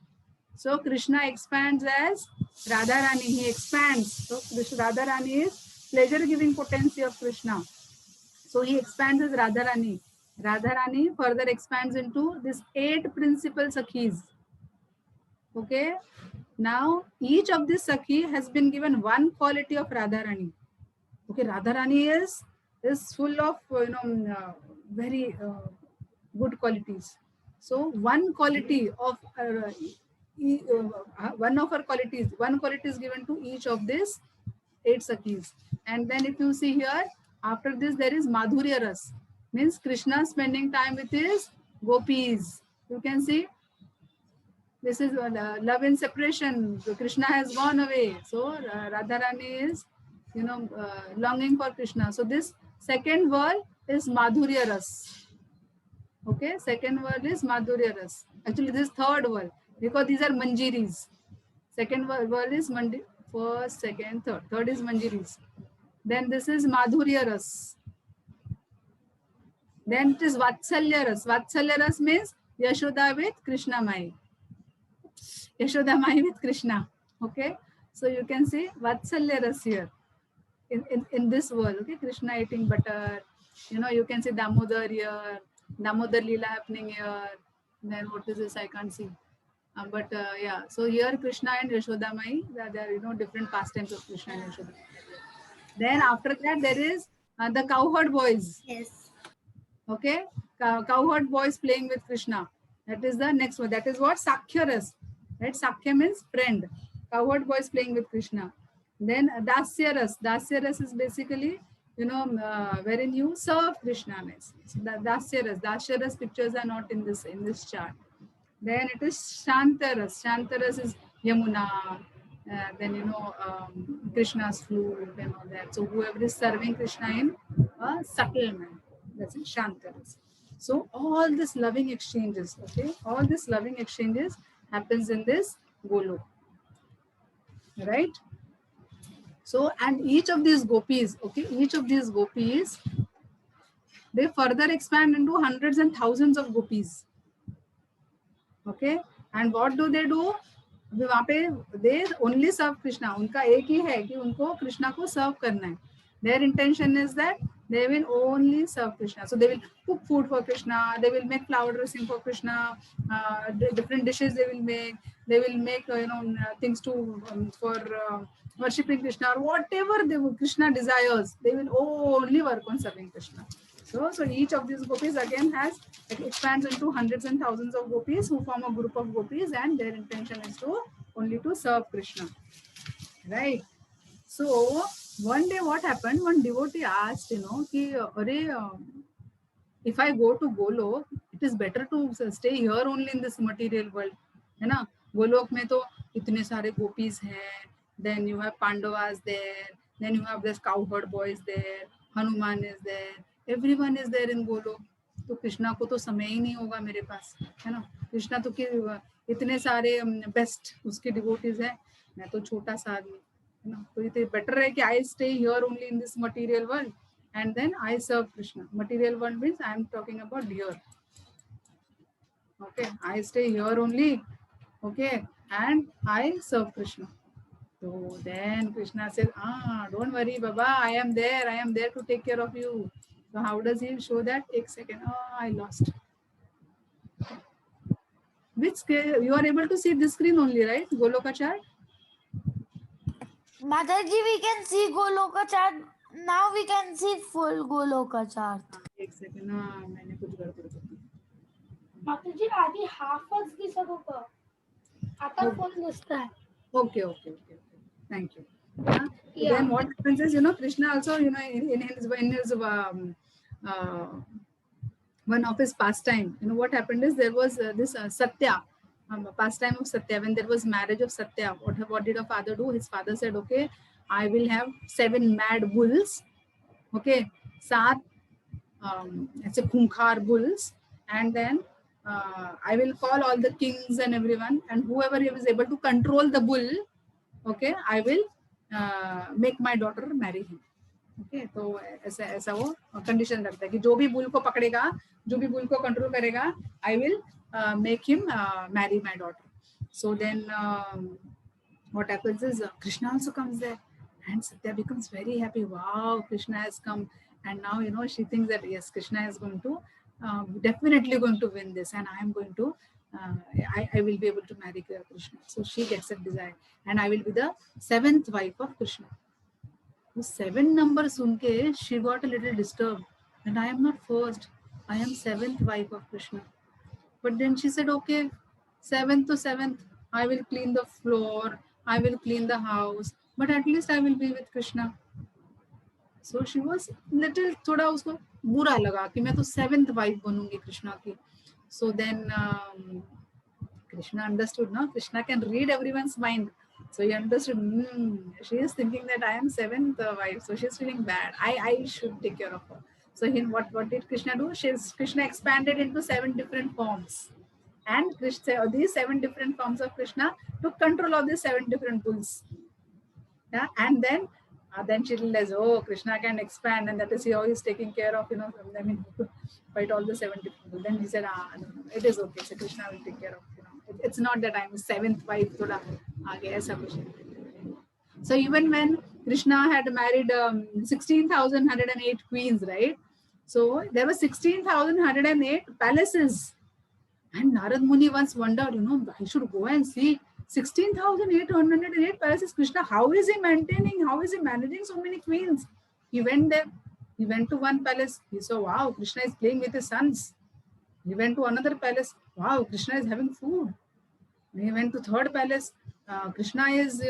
So Krishna expands as Radharani. He expands. So Radharani is pleasure-giving potency of Krishna. So he expands as Radharani. Radharani further expands into this 8 principal Sakhis. Okay. Now each of these Sakhi has been given one quality of Radharani. Okay, Radharani is full of very good qualities. So one quality of one quality is given to each of these 8 Sakhis. And then if you see here, after this there is Madhurya Ras, means Krishna spending time with his gopis. You can see this is love in separation. So Krishna has gone away. So Radharani is longing for Krishna. So this second world is Madhurya Ras. Okay, second word is Madhurya Ras. Actually, this is third word because these are Manjiris. Second word is first, second, third. Third is Manjiris. Then this is Madhurya Ras. Then it is Vatsalya Ras. Vatsalya Ras means Yashoda with Krishna Mai. Yashoda Mai with Krishna. Okay, so you can see Vatsalya Ras here in this world. Okay, Krishna eating butter. You know, you can see Damodar here, Damodar Leela happening here. Then what is this? I can't see. But yeah, so here Krishna and Yashoda Mai, there are, you know, different pastimes of Krishna and Yashoda. Then after that there is the cowherd boys. Yes. Okay, cowherd boys playing with Krishna. That is the next one. That is what Sakhya Ras. Right? Sakhya means friend. Cowherd boys playing with Krishna. Then Dasya Ras. Dasya Ras is basically, you know, wherein you serve Krishna. So Dasya Ras. Dasya Ras pictures are not in this chart. Then it is Shantaras. Shantaras is Yamuna. Then, you know, Krishna's flute and all that. So whoever is serving Krishna in a subtle manner, that's it, Shantaras. So all this loving exchanges, okay, all this loving exchanges happens in this Golok, right? So, and each of these gopis, okay, each of these gopis, they further expand into hundreds and thousands of gopis. Okay, and what do? अभी वहाँ पे they only serve Krishna. उनका एक ही है कि उनको कृष्णा को सर्व करना है. Their intention is that they will only serve Krishna. So they will cook food for Krishna. They will make flower dressing for Krishna. Different dishes they will make. They will make you know things to for worshipping Krishna or whatever Krishna desires. They will only work on serving Krishna. So each of these gopis again expands into hundreds and thousands of gopis who form a group of gopis, and their intention is to only to serve Krishna, right? So one day what happened? One devotee asked, you know, ki, if I go to Golok, it is better to stay here only in this material world, है ना? Golok में तो इतने सारे gopis हैं. Then you have Pandavas there. Then you have this cowherd boys there. Hanuman is there. Everyone is there in Golok. तो कृष्णा को तो समय ही नहीं होगा मेरे पास, है ना? कृष्णा तो इतने सारे बेस्ट उसके डिवोटीज हैं, मैं तो छोटा सा आदमी, है ना? तो ये बेटर है कि I stay here only in this material world and then I serve Krishna. Material world means I am talking about here. Okay, I stay here only. Okay, and I serve Krishna. So then Krishna says, don't worry, Baba, I am there to take care of you. So how does he show that? एक second. I lost. Which screen? You are able to see this screen only, right? Goloka chart. Mataji, we can see Goloka chart. Now we can see full Goloka chart. एक second. मैंने कुछ गड़बड़ कर दी. माताजी आधी हाफच दिसत होतं, आता फुल दिसतंय. Okay. Thank you. Yeah. Then what happens is, you know, Krishna also, you know, in his one of his pastime, you know, what happened is there was this Satya, pastime of Satya. When there was marriage of Satya, what did a father do? His father said, okay, I will have 7 mad bulls, okay, 7 it's a Khunkar bulls, and then I will call all the kings and everyone, and whoever was able to control the bull, okay, I will make my daughter marry him. Okay, तो ऐसा वो condition रखता है कि जो भी bull को पकड़ेगा, जो भी बुल को कंट्रोल करेगा, I will make him marry my daughter. So then what happens is Krishna also comes there, and Satya becomes very happy. Wow, Krishna has come, and now, you know, she thinks that yes, Krishna is going to definitely going to win this, and I am going to I will be able to marry Krishna. So she gets a desire, and I will be the 7th wife of Krishna. The 7 number सुन के she got a little disturbed, and I am not first, I am 7th wife of Krishna. But then she said, okay, 7th to 7th, I will clean the floor, I will clean the house, but at least I will be with Krishna. So she was little, थोड़ा उसको बुरा लगा कि मैं तो 7th wife बनूंगी Krishna की. So then Krishna understood, no? Krishna can read everyone's mind. So he understood, she is thinking that I am 7th wife, so she's feeling bad. I should take care of her. So what did Krishna do? Krishna expanded into 7 different forms. And these 7 different forms of Krishna took control of these 7 different bulls. Yeah, and then she realized, oh, Krishna can expand, and that is how he's taking care of, I mean, he could fight all the 7 different bulls. Then he said, no, it is okay. So Krishna will take care of, it's not that I'm 7th wife, thoda aage aisa kuch nahi. So even when Krishna had married 16,108 queens, right? So there were 16,108 palaces. And Narad Muni once wondered, I should go and see 16,808 palaces. Krishna, how is he maintaining? How is he managing so many queens? He went there. He went to one palace. He saw, wow, Krishna is playing with his sons. He went to another palace. Wow, Krishna is having food. He went to third palace. Krishna is,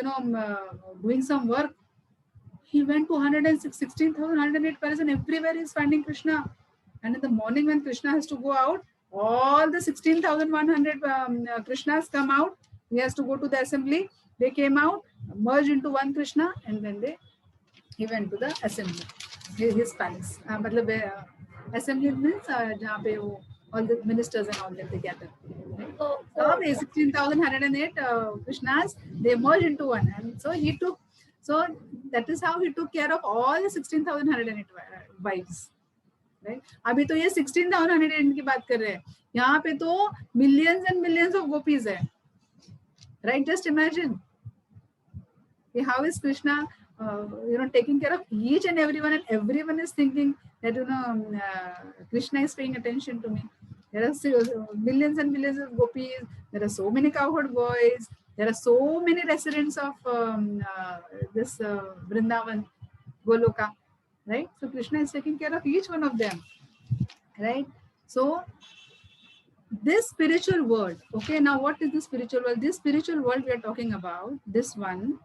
doing some work. He went to 16,108 palaces, and everywhere he is finding Krishna. And in the morning when Krishna has to go out, all the 16,100 Krishnas come out. He has to go to the assembly. They came out, merged into one Krishna, and then he went to the assembly, his palace. Assembly means jahan pe all the ministers and all that they gather. Right? So the 16,108 Krishnas, they merged into one, and so that is how he took care of all the 16,108 wives. Right? अभी तो ये 16,108 की बात कर रहे हैं. यहाँ पे तो millions and millions of gopis है. Right? Just imagine. How is Krishna, taking care of each and everyone is thinking that Krishna is paying attention to me. There are millions and millions of gopis. There are so many cowherd boys. There are so many residents of this Vrindavan, Goloka. Right? So Krishna is taking care of each one of them. Right? So this spiritual world, okay, now what is the spiritual world? This spiritual world we are talking about, this one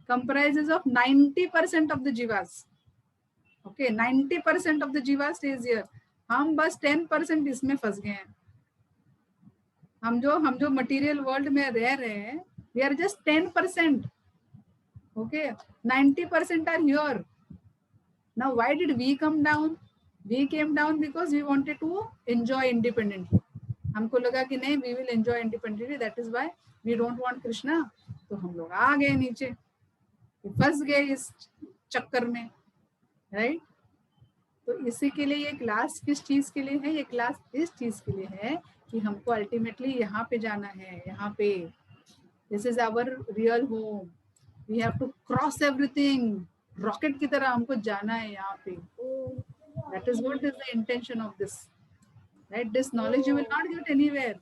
comprises of 90% of the jivas. Okay, 90% of the jivas stays here. हम बस 10% इसमें फंस गए हैं. हम जो material world में रह रहे हैं, we are just 10%. Okay, 90% are here. Now, why did we come down? We came down because we wanted to enjoy independently. हमको लगा कि नहीं, we will enjoy independently. That is why we don't want Krishna. तो हम लोग आ गए नीचे, फंस गए इस चक्कर में, right? तो इसी के लिए ये क्लास किस चीज के लिए है? ये क्लास इस चीज के लिए है कि हमको अल्टीमेटली यहाँ पे जाना है. यहाँ पे this is our real home. We have to cross everything. Rocket की तरह हमको जाना है यहाँ पे. That is what is the intention of this. Right? This knowledge you will not get anywhere.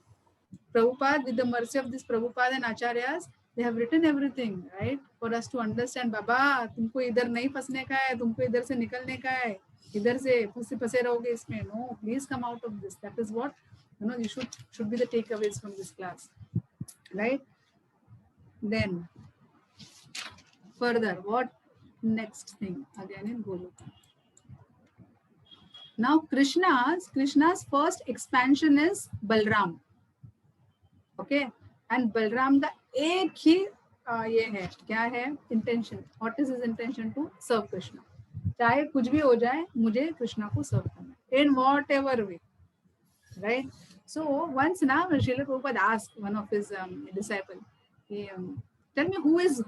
Prabhupada, with the mercy of this Prabhupada and Acharyas, they have written everything, right? For us to understand, Baba, तुमको इधर नहीं फंसने का है, तुमको इधर से निकलने का है, इधर से फंसे रहोगे इसमें. No, please come out of this. That is what, you should be the takeaways from this class. Right? Then, further, what next thing again in Goloka? Now Krishna's first expansion is Balram. Okay, and Balram का एक ही ये है, क्या है? Intention. What is his intention? To serve Krishna. चाहे कुछ भी हो जाए, मुझे कृष्णा को सर्व करना. In whatever way. Right? So once now Srila Prabhupada asked one of his disciples, tell me who is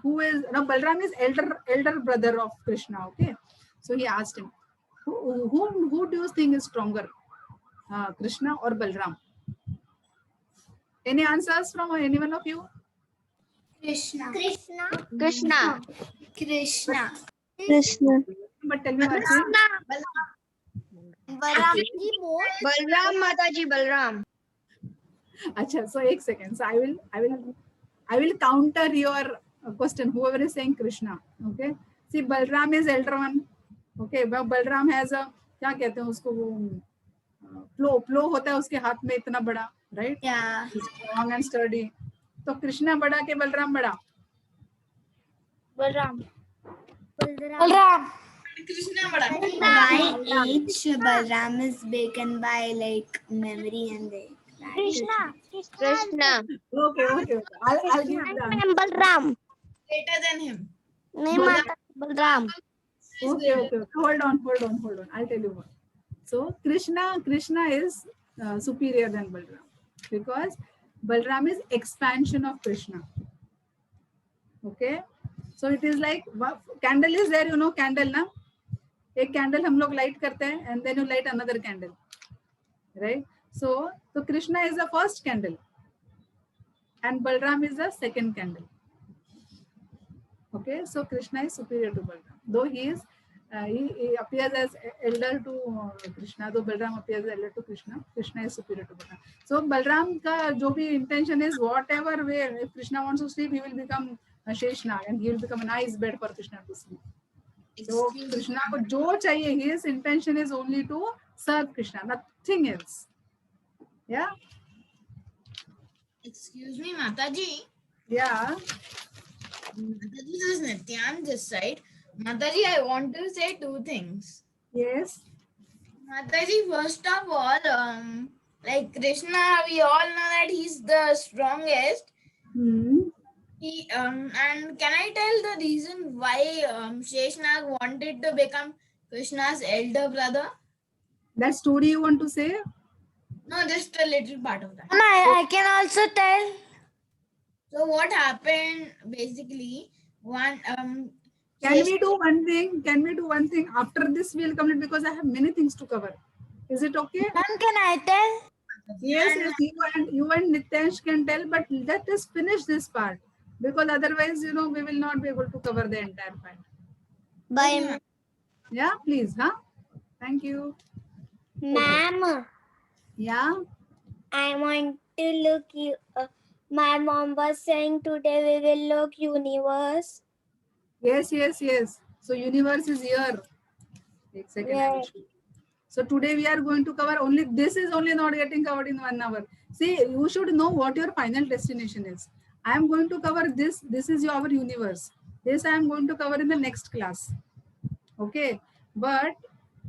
now Balram is elder brother of Krishna. Okay, so he asked him, who do you think is stronger, Krishna or Balram? Any answers from any one of you? Krishna. But tell me one thing. Balram Mataji, Balram. Acha, so 1 second. So I will counter your question. Whoever is saying Krishna, okay. See, Balram is elder one. Okay, but Balram has a, क्या कहते हैं उसको, वो प्लो होता है उसके हाथ में इतना बड़ा, right? Yeah. Strong and sturdy. तो कृष्णा बड़ा के बलराम बड़ा? Balram. By age, Balram is big, and by like memory and the Krishna. Okay. I'll give the answer. Balram. Greater than him. Name Balram. Okay. Hold on. I'll tell you what. So Krishna is superior than Balram because Balram is expansion of Krishna. Okay, so it is like candle is there, you know candle na? एक candle हम लोग light करते हैं and then you light another candle, right? So Krishna is the first candle and Balram is the second candle. Okay, so Krishna is superior to Balram, though he appears as elder to Krishna, though Balram appears as elder to Krishna. Krishna is superior to Balram. So Balram ka jo bhi intention is, whatever way, if Krishna wants to sleep, he will become a Sheshnag and he will become a nice bed for Krishna to sleep. So Krishna ko jo chahiye, his intention is only to serve Krishna, nothing else. Yeah. Excuse me, Mataji. Yeah. Mataji, this is Nityan this side. Mataji, I want to say two things. Yes. Mataji, first of all, like Krishna, we all know that he's the strongest. He and can I tell the reason why Sheshnag wanted to become Krishna's elder brother? That story you want to say? No, just a little part of that. I can also tell. So what happened basically? Can we do one thing? After this we'll complete because I have many things to cover. Is it okay? Ma'am, can I tell? Yes, you and Nityansh can tell, but let us finish this part because otherwise, we will not be able to cover the entire part. Bye. Yeah, please, huh? Thank you. Ma'am, Yeah. I want to look you. My mom was saying today we will look universe. Yes. So universe is here. एक second. I will show you. So today we are going to cover only this is only not getting covered in 1 hour. See, you should know what your final destination is. I am going to cover this. This is our universe. This I am going to cover in the next class. Okay, but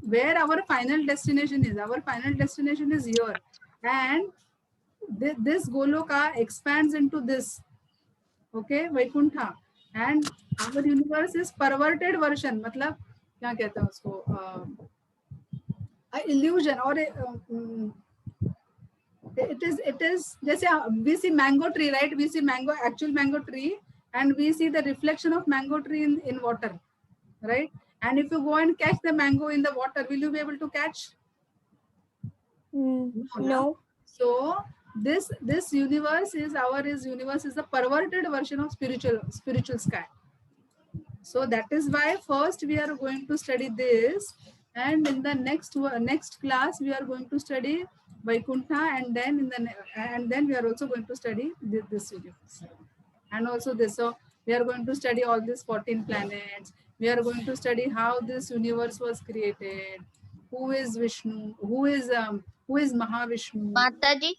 where our final destination is? Our final destination is here, and this Goloka expands into this. Okay, Vaikuntha, and our universe is perverted version. मतलब क्या कहते हैं उसको? Illusion or it is जैसे we see mango tree, right? We see actual mango tree, and we see the reflection of mango tree in water, right? And if you go and catch the mango in the water, will you be able to catch? No. So this universe is the perverted version of spiritual sky. So that is why first we are going to study this, and in the next class we are going to study Vaikuntha, and then we are also going to study this universe and also this. So we are going to study all these 14 planets. We are going to study how this universe was created. Who is Vishnu? Who is Mahavishnu? Mataji,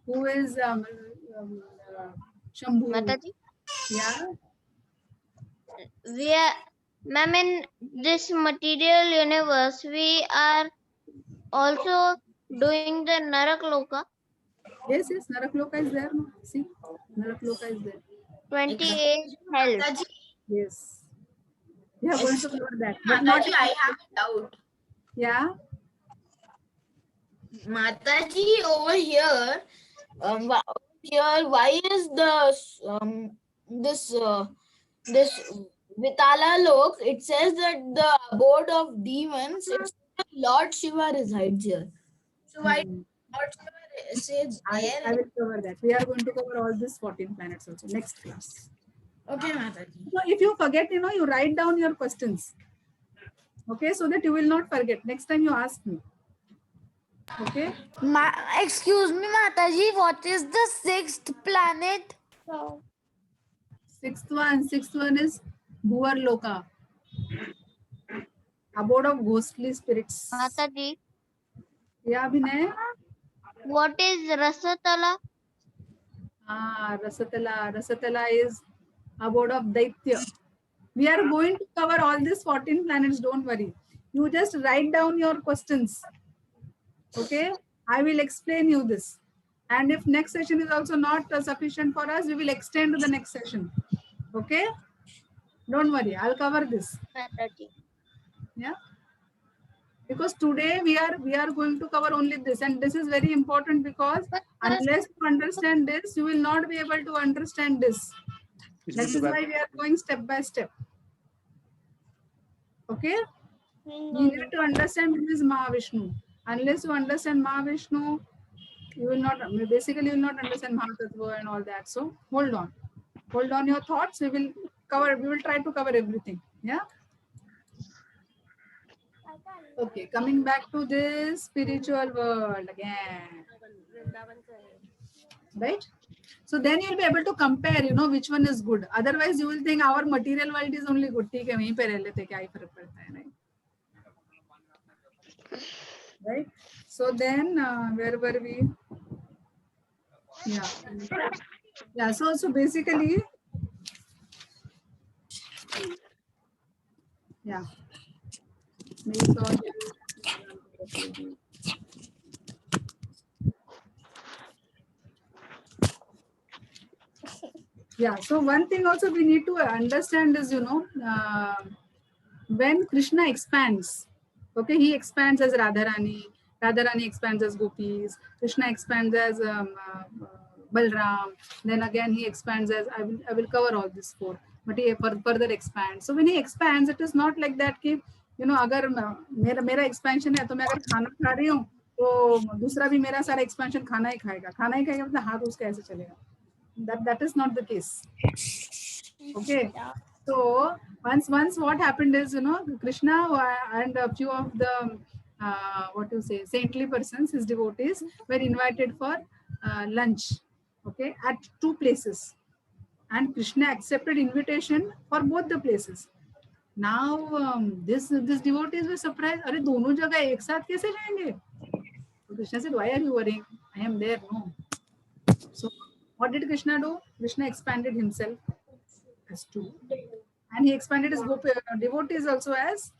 Who is Shambhu? Mataji, Yeah. we are, ma'am, in this material universe, we are also doing the Narakloka. Yes, Narakloka is there. No? See, Narakloka is there. 28 hell. Mataji, Yes. We are going to cover that. But not Mataji, I have a doubt. Yeah. Mataji, over here, why is this Vitala Lok? It says that the abode of demons, it's Lord Shiva resides here. So why Lord Shiva says I there? will cover that. We are going to cover all these 14 planets also next class. Okay, Mataji. So if you forget, you write down your questions. Okay, so that you will not forget. Next time you ask me. Okay. Excuse me, Mataji, what is the 6th planet? Sixth one is Bhuvar Loka, abode of ghostly spirits. Mataji, Yeah, Abhinay. what is Rasatala? Rasatala is abode of Daitya. We are going to cover all these 14 planets, don't worry. You just write down your questions. Okay, I will explain you this. And if next session is also not sufficient for us, we will extend to the next session. Okay, don't worry, I'll cover this. Mataji. Yeah. because today we are going to cover only this, and this is very important because unless you understand this, you will not be able to understand this. That is why we are going step by step. Okay? You need to understand who is Mahavishnu. Unless you understand Mahavishnu, you will not, basically you will not understand Mahatattva and all that. So hold on your thoughts. We will try to cover everything. Yeah. Okay, coming back to this spiritual world again. Right? So then you'll be able to compare, which one is good. Otherwise, you will think our material world is only good. ठीक है, वहीं पे रह लेते, क्या ही फर्क पड़ता है, right? Right? So then, where were we? Yeah. So basically, yeah. Yeah. So one thing also we need to understand is, when Krishna expands, okay, he expands as Radharani. Radharani expands as gopis. Krishna expands as Balram. Then again he expands as I will cover all this four. But he further expands. So when he expands, it is not like that कि अगर मेरा expansion है तो मैं अगर खाना खा रही हूँ तो दूसरा भी मेरा सारा expansion खाना ही खाएगा मतलब हाथ उसका ऐसे चलेगा. That is not the case. Okay. So once what happened is, Krishna and a few of the saintly persons, his devotees, were invited for lunch, okay, at two places, and Krishna accepted invitation for both the places. Now this devotees were surprised. अरे दोनों जगह एक साथ कैसे जाएंगे? So Krishna said, "Why are you worrying? I am there." No. So what did Krishna do? Krishna expanded himself as two. And he expanded his devotees also as,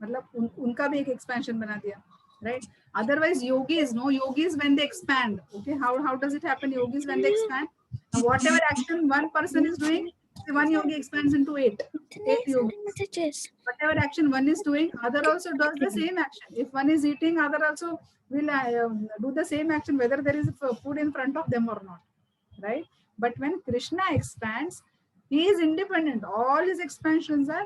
मतलब उनका भी एक expansion बना दिया, right? Otherwise, yogis when they expand, okay, how does it happen? Yogis when they expand, whatever action one person is doing, one yogi expands into eight yogis. Whatever action one is doing, other also does the same action. If one is eating, other also will do the same action, whether there is food in front of them or not, right? But when Krishna expands, he is independent. All his expansions are,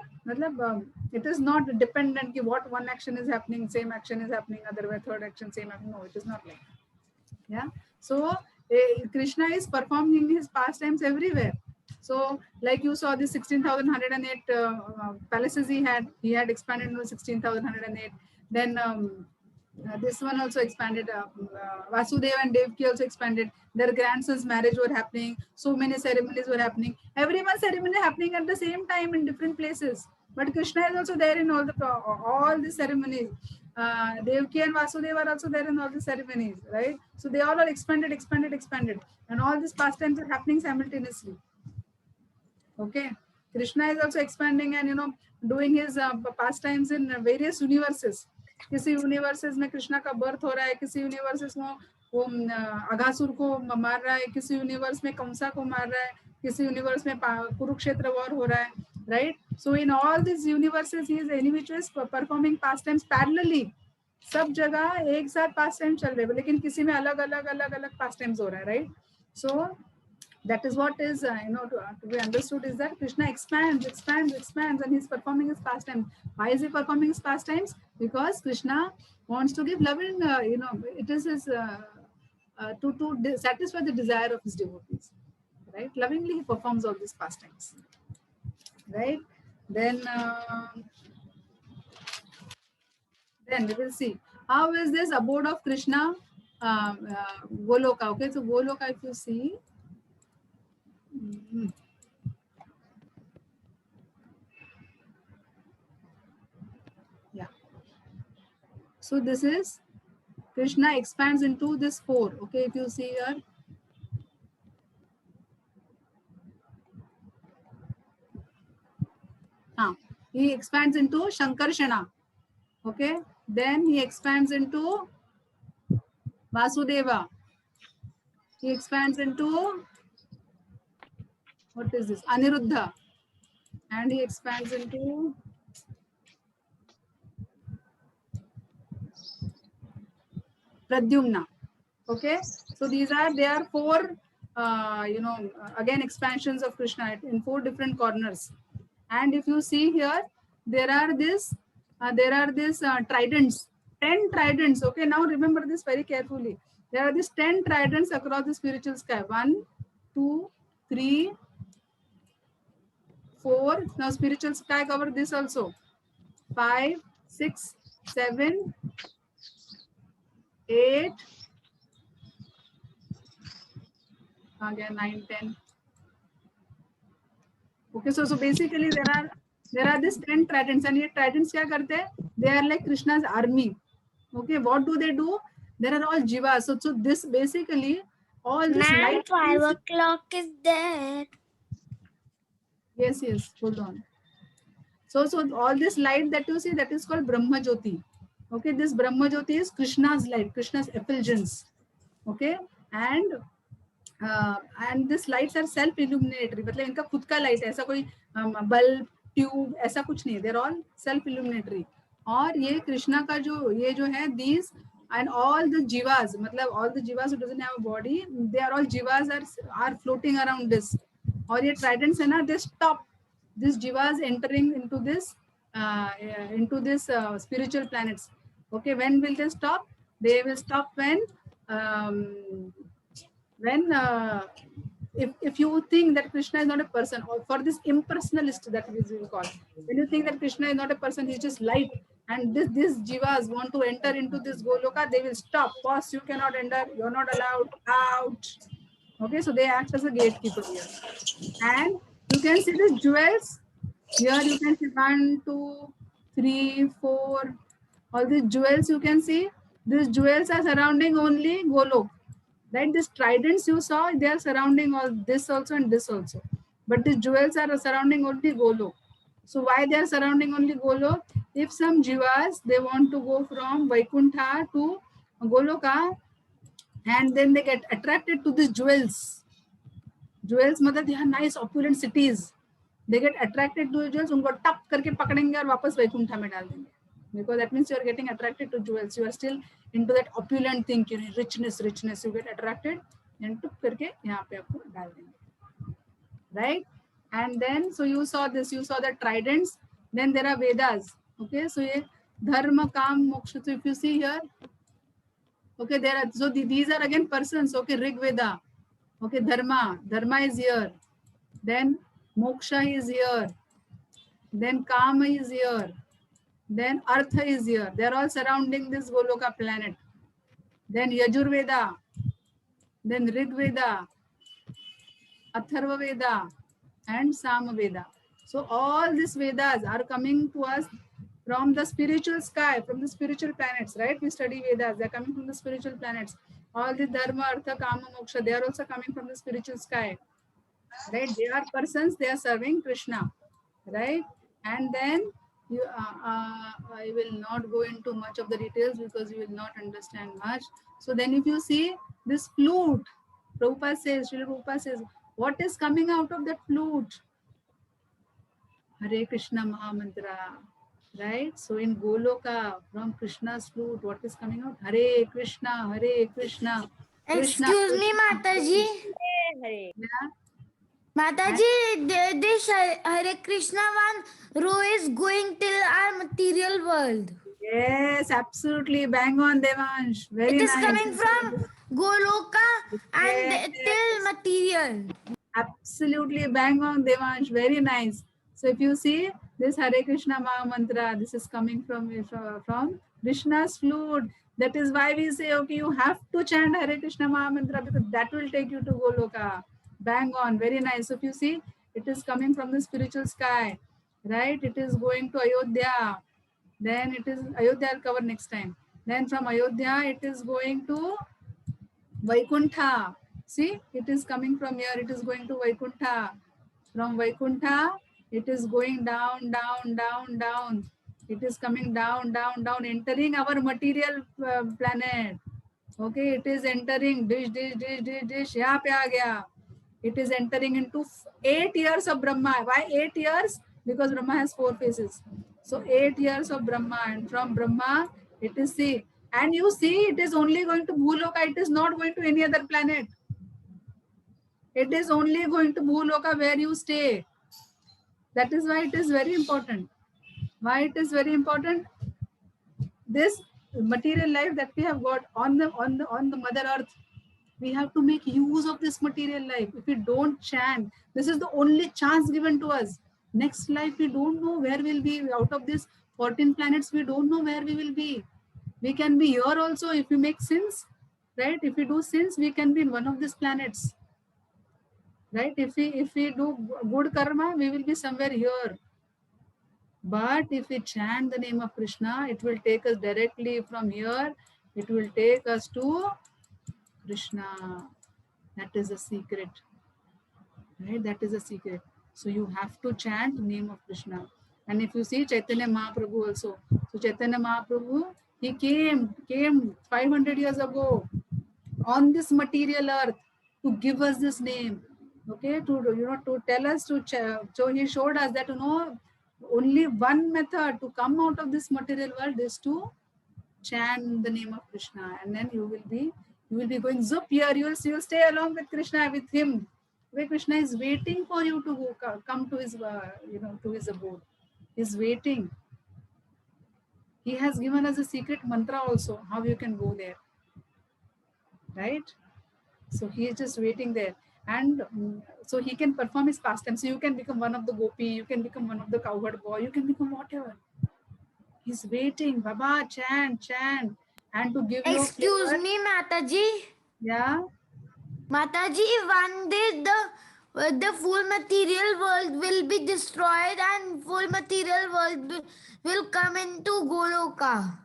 it is not dependent ki what one action is happening, same action is happening, other way, third action, same action. No, it is not like that. Yeah. So Krishna is performing his pastimes everywhere. So like you saw the 16,108 palaces he had expanded to 16,108. Then this one also expanded. Vasudeva and Devaki also expanded. Their grandson's marriage were happening. So many ceremonies were happening. Everyone's ceremony happening at the same time in different places. But Krishna is also there in all the ceremonies. Devaki and Vasudeva are also there in all the ceremonies, right? So they all are expanded, and all these pastimes are happening simultaneously. Okay, Krishna is also expanding and doing his pastimes in various universes. किसी universes में कृष्णा का birth हो रहा है, किसी universes में वो अघासुर को मार रहा है, किसी यूनिवर्स में कंसा को मार रहा है, किसी यूनिवर्स में कुरुक्षेत्र वॉर हो रहा है, right? So in all these universes he is anyways performing pastimes parallelly. सब जगह एक साथ pastimes चल रहे हैं, लेकिन किसी में अलग pastimes हो रहा है, right? So that is what is to be understood is that Krishna expands and he's performing his pastimes. Why is he performing his pastimes? Because Krishna wants to give loving, it is his to satisfy the desire of his devotees, right? Lovingly he performs all these pastimes, right? Then we will see how is this abode of Krishna, Goloka. Okay, so Goloka, if you see, yeah. So this is Krishna expands into this four. Okay, if you see here, he expands into Shankarshana. Okay, then he expands into Vasudeva. He expands into, what is this, Aniruddha, and he expands into Pradyumna. Okay, so they are four, again expansions of Krishna in four different corners. And if you see here, there are these tridents, 10 tridents. Okay, now remember this very carefully. There are these 10 tridents across the spiritual sky. 1, 2, 3, 4. Now spiritual sky cover this also. 5, 6, 7, 8. Again 9, 10. Okay, so basically there are these 10 tridents, and ये tridents क्या करते हैं? They are like Krishna's army. Okay, what do they do? There are all jivas. So this basically all this Ma'am, light. 5 o'clock is there. Yes, hold on. So all this light that you see, that is called Brahma Jyoti. Okay, this Brahma Jyoti is Krishna's light, Krishna's effulgence. Okay, and this lights are self illuminatory. मतलब इनका खुद का light है, ऐसा कोई bulb tube ऐसा कुछ नहीं है. They're all self illuminatory. और ये कृष्णा का ये जो है these and all the jivas, मतलब all the jivas who doesn't have a body, they are all jivas are floating around this. और ये tridents है ना, they stop these jivas entering into this spiritual planets. Okay, when will they stop? They will stop when if you think that Krishna is not a person, or for this impersonalist that we will call, when you think that Krishna is not a person, he's just light, and these jivas want to enter into this Goloka, they will stop. Pause, you cannot enter, you're not allowed, out. Okay, so they act as a gatekeeper here. And you can see these jewels. Here you can see 1, 2, 3, 4. All these jewels you can see. These jewels are surrounding only Golok. Right? These tridents you saw, they are surrounding all this also and this also. But these jewels are surrounding only Golok. So why they are surrounding only Golok? If some jivas, they want to go from Vaikuntha to Goloka, and then they get attracted to these jewels. Jewels मतलब they are nice opulent cities. They get attracted to jewels, उनको टप करके पकड़ेंगे और वापस वैकुंठा में डाल देंगे. Because that means you are getting attracted to jewels. You are still into that opulent thing, richness. You get attracted and टप करके यहाँ पे आपको डाल देंगे. Right? And then so you saw this. You saw the tridents. Then there are Vedas. Okay, so ये dharma, काम, moksha. So if you see here, okay, there are, so these are again persons. Okay, Rig Veda. Okay, dharma is here. Then moksha is here. Then kama is here. Then artha is here. They are all surrounding this Goloka planet. Then Yajurveda. Then Rig Veda, Atharva Veda, and Sama Veda. So all these Vedas are coming to us from the spiritual sky, from the spiritual planets, right? We study Vedas. They are coming from the spiritual planets. All the Dharma, Artha, Kama, Moksha, they are also coming from the spiritual sky, right? They are persons, they are serving Krishna, right? And then I will not go into much of the details because you will not understand much. So then if you see this flute, Prabhupada says, Srila Prabhupada says, what is coming out of that flute? Hare Krishna Mahamantra, right? So in Goloka, from Krishna's flute, what is coming out? Hare Krishna, Hare Krishna. Excuse me, Mataji. Yeah. Mataji, this Hare Krishna one row is going till our material world. Yes, absolutely. Bang on, Devansh. Very nice. It is coming from Goloka and till material. Absolutely. Bang on, Devansh. Very nice. So if you see this Hare Krishna Maha Mantra, this is coming from Krishna's flute. That is why we say, okay, you have to chant Hare Krishna Maha Mantra because that will take you to Goloka. Bang on. Very nice. So if you see, it is coming from the spiritual sky, right? It is going to Ayodhya. Then it is Ayodhya, I'll cover next time. Then from Ayodhya, it is going to Vaikuntha. See, it is coming from here. It is going to Vaikuntha. From Vaikuntha, it is going down, down, down, down. It is coming down, down, down, entering our material planet. Okay, it is entering dish. यहाँ पे आ गया. It is entering into 8 years of Brahma. Why 8 years? Because Brahma has 4 faces. So 8 years of Brahma, and from Brahma, it is, see, And you see, it is only going to Bhuloka. It is not going to any other planet. It is only going to Bhuloka where you stay. That is why it is very important. Why it is very important? This material life that we have got on the Mother Earth, we have to make use of this material life. If we don't chant, this is the only chance given to us. Next life, we don't know where we'll be. Out of these 14 planets, we don't know where we will be. We can be here also if we make sins, right? If we do sins, we can be in one of these planets, right? If we do good karma, we will be somewhere here. But if we chant the name of Krishna, it will take us directly from here. It will take us to Krishna. That is a secret, right? That is a secret. So you have to chant the name of Krishna. And if you see Chaitanya Mahaprabhu also, so Chaitanya Mahaprabhu, he came 500 years ago on this material earth to give us this name, okay, to tell us so he showed us that only one method to come out of this material world is to chant the name of Krishna, and then you will be going zup here. You'll stay along with Krishna, with him, where Krishna is waiting for you to come to his to his abode. He's waiting. He has given us a secret mantra also, how you can go there, right? So he is just waiting there, and so he can perform his pastime. So you can become one of the gopi, you can become one of the cowherd boy, you can become whatever. He's waiting, Baba, chant, and to give you. Excuse me, Mataji. Yeah. Mataji, one day the full material world will be destroyed and full material world will come into Goloka.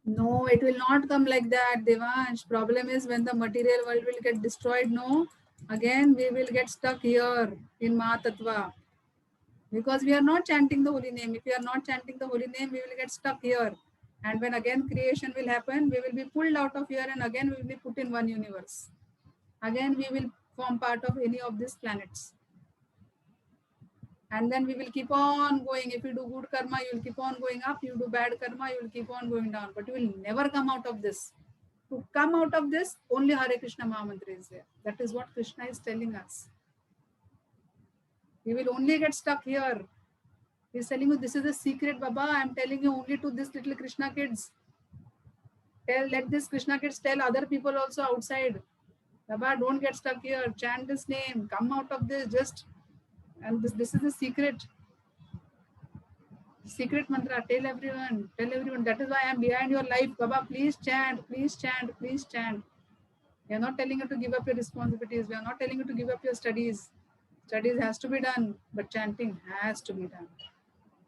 No, it will not come like that, Devansh. Problem is when the material world will get destroyed, no, again we will get stuck here in Mahatattva. Because we are not chanting the holy name. If we are not chanting the holy name, we will get stuck here. And when again creation will happen, we will be pulled out of here and again we will be put in one universe. Again, we will form part of any of these planets. And then we will keep on going. If you do good karma, you will keep on going up. You do bad karma, you will keep on going down. But you will never come out of this. To come out of this, only Hare Krishna Mahamantra is there. That is what Krishna is telling us. We will only get stuck here. He is telling you, this is the secret, Baba. I am telling you only to this little Krishna kids. Let this Krishna kids tell other people also outside. Baba, don't get stuck here. Chant this name. Come out of this. And this is the secret. Secret mantra. Tell everyone. That is why I am behind your life. Baba, please chant. Please chant. Please chant. We are not telling you to give up your responsibilities. We are not telling you to give up your studies. Studies has to be done, but chanting has to be done.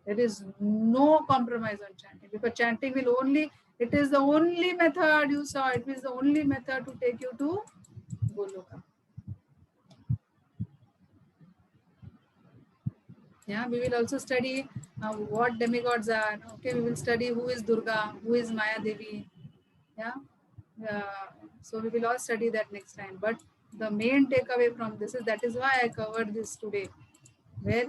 There is no compromise on chanting, because chanting will it is the only method you saw. It is the only method to take you to Goloka. Yeah, we will also study what demigods are. Okay, we will study who is Durga, who is Maya Devi. Yeah, so we will all study that next time. But the main takeaway from this is that is why I covered this today. Where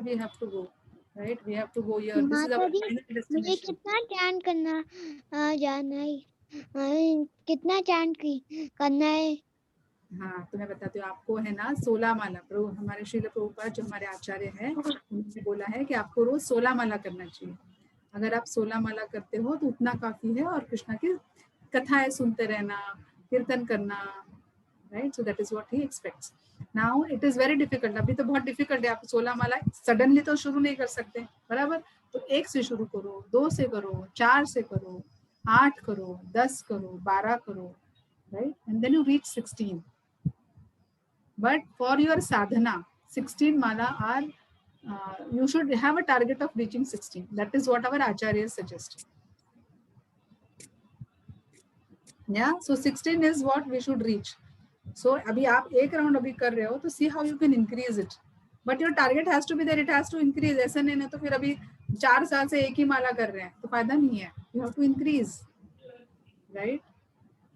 we have to go, right? We have to go here. This is our final destination. कितना chant करना जाना है कितना chant करना है हाँ, तो मैं बताती हूँ आपको, है ना 16 माला। प्रभु हमारे श्रील प्रभुपाद जो हमारे आचार्य हैं, उन्होंने बोला है कि आपको रोज 16 माला करना चाहिए। अगर आप 16 माला करते हो तो उतना काफी है, और कृष्णा की कथाएं सुनते रहना, कीर्तन करना, right? So that is what he aspects. Now it is very difficult. अभी तो बहुत डिफिकल्ट है। आप 16 माला सडनली तो शुरू नहीं कर सकते, बराबर? तो 1 से शुरू करो, 2 से करो, 4 से करो, 8 करो, 10 करो, 12 करो, right? And then you reach 16. But for your sadhana, 16 mala are, you should have a target of reaching 16. That is what our acharyas suggest. Yeah, so 16 is what we should reach. So abhi aap ek round abhi kar rahe ho, to see how you can increase it. But your target has to be there. It has to increase. ऐसा नहीं है तो फिर अभी 4 साल से एक ही माला कर रहे हैं तो फायदा नहीं है. You have to increase, right?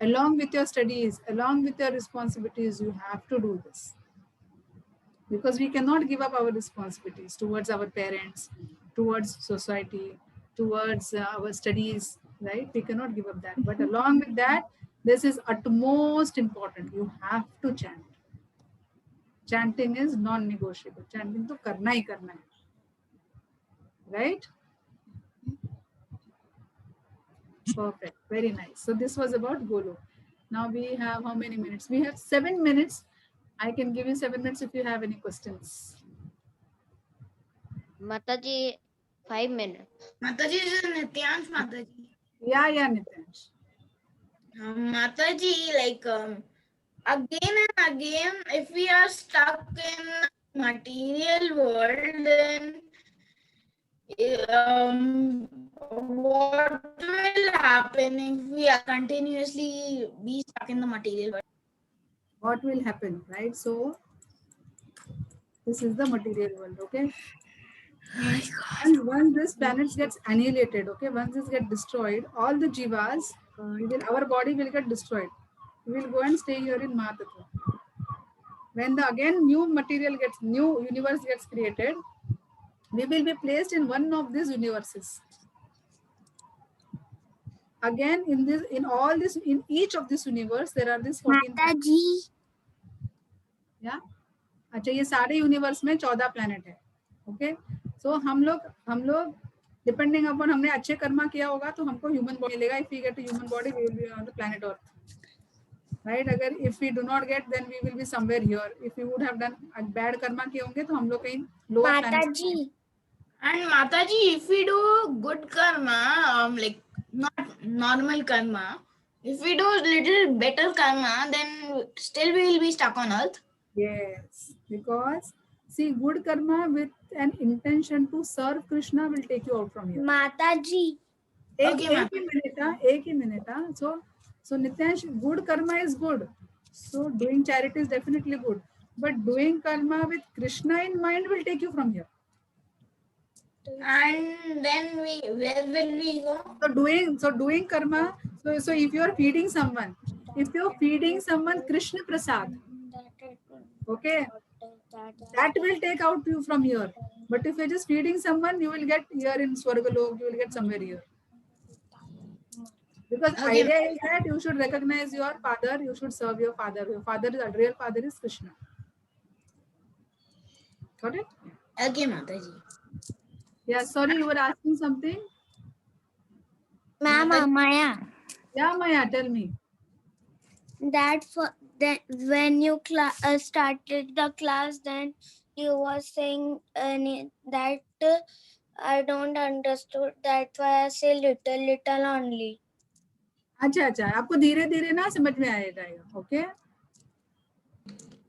Along with your studies, along with your responsibilities, you have to do this. Because we cannot give up our responsibilities towards our parents, towards society, towards our studies, right? We cannot give up that. But along with that, this is utmost important. You have to chant. Chanting is non-negotiable. Chanting to karna hi karna hai. Right? Perfect. Very nice. So this was about Golo. Now we have how many minutes? We have 7 minutes. I can give you 7 minutes if you have any questions. Mataji, 5 minutes. Mataji is Nityansh Mataji. Yeah, Nityansh. Mataji, like again and again, if we are stuck in material world, then what will happen if we are continuously be stuck in the material world? What will happen, right? So this is the material world, okay? And once this planet gets annihilated, okay, once this gets destroyed, all the jivas, our body will get destroyed. We will go and stay here in Mahatattva. When the again new universe gets created, we will be placed in one of these universes. Again, in each of this universe, there are these 14. Mataji. Yeah. अच्छा ये सारे universe में 14 planet है. Okay. सो हम लोग depending upon हमने अच्छे कर्मा किया होगा तो हमको ह्यूमन बॉडी मिलेगा. If we get a human body we will be on the planet earth. Right. अगर if we do not get then we will be somewhere here. If we would have done bad karma किए होंगे तो हम लोग कहीं lower planet. And Mataji, if we do good karma, like not normal karma, if we do little better karma, then still we will be stuck on earth. Yes, because see, good karma with an intention to serve Krishna will take you out from here. Mataji. एक ही minute. So Nityansh, good karma is good. So doing charity is definitely good. But doing karma with Krishna in mind will take you from here. And then where will we go? So doing karma. So if you are feeding someone, Krishna Prasad, okay, that will take out you from here. But if you're just feeding someone, you will get here in Swargalok, you will get somewhere here. Because idea is that you should recognize your father, you should serve your father. Your real father is Krishna. Got it? Okay, Mataji. Yeah, sorry, you were asking something? Mama, Maya. Yeah, Maya, tell me. That when you started the class, then you were saying that I don't understood. That's why I say little only. अच्छा आपको धीरे धीरे ना समझ में आ जाएगा. Okay.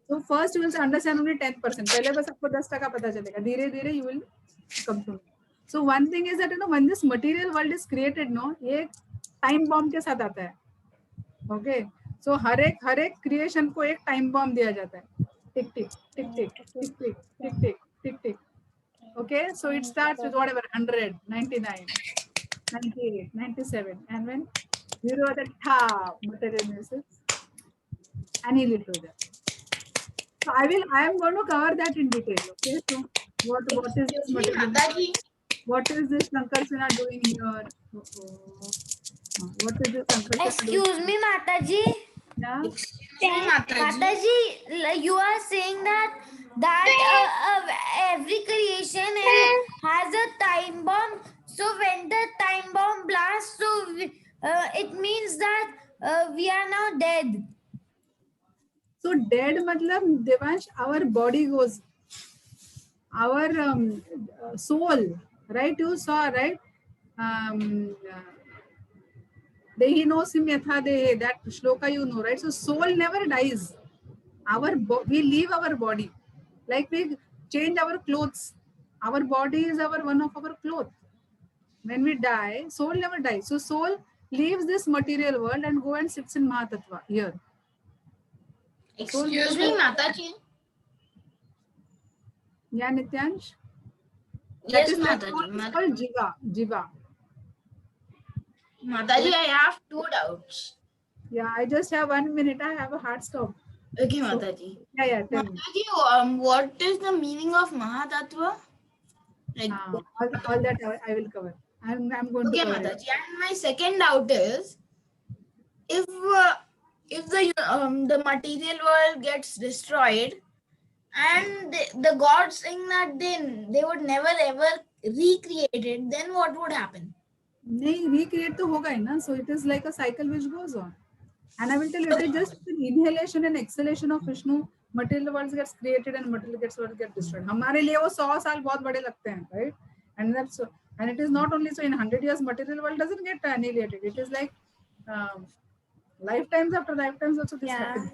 So first you will understand only 10%. पहले बस आपको 10% पता चलेगा. धीरे धीरे you will come to know. So one thing is that when this material world is created, ये time bomb के साथ आता है. Okay. So हर एक क्रिएशन को एक टाइम बॉम्ब दिया जाता है. टिक टिक टिक टिक टिक टिक टिक टिक टिक टिक. Okay. So it starts with whatever 100, 99, 98, 97, and when 0 at the top, material is annihilated. So I am going to cover that in detail. Okay. So what is this material? Mataji. What is this Sankarsana doing here? What is this Sankarsana? Excuse me, Mataji. Yeah. Mataji, you are saying that every creation has a time bomb. So when the time bomb blasts, so it means that we are now dead. So dead matlab Devansh, our body goes, our soul, right? You saw, right? Dehi knows him yatha dehe, that shloka you know, right? So soul never dies. We leave our body, like we change our clothes. Our body is one of our clothes. When we die, soul never dies. So soul leaves this material world and go and sits in Mahatattva here. Excuse me, Mataji. Yeah, Nityansh? Yes, That is Mataji. called Jiva. Mataji, I have 2 doubts. Yeah, I just have 1 minute. I have a hard stop. Okay, Mataji. Yeah, tell me. Mataji, what is the meaning of Mahatattva? Like, All that I will cover. I'm going Okay, to cover it. Mataji. And my second doubt is, if the material world gets destroyed, and the gods saying that they would never ever recreate it, then what would happen? नहीं, recreate तो होगा ही ना. So it is like a cycle which goes on. And I will tell you, it is just an inhalation and exhalation of Vishnu. Material world gets created and material world get destroyed. हमारे लिए वो 100 साल बहुत बड़े लगते हैं, right? And that's so. And it is not only so. In 100 years, material world doesn't get annihilated. It is like lifetimes after lifetimes also this happens.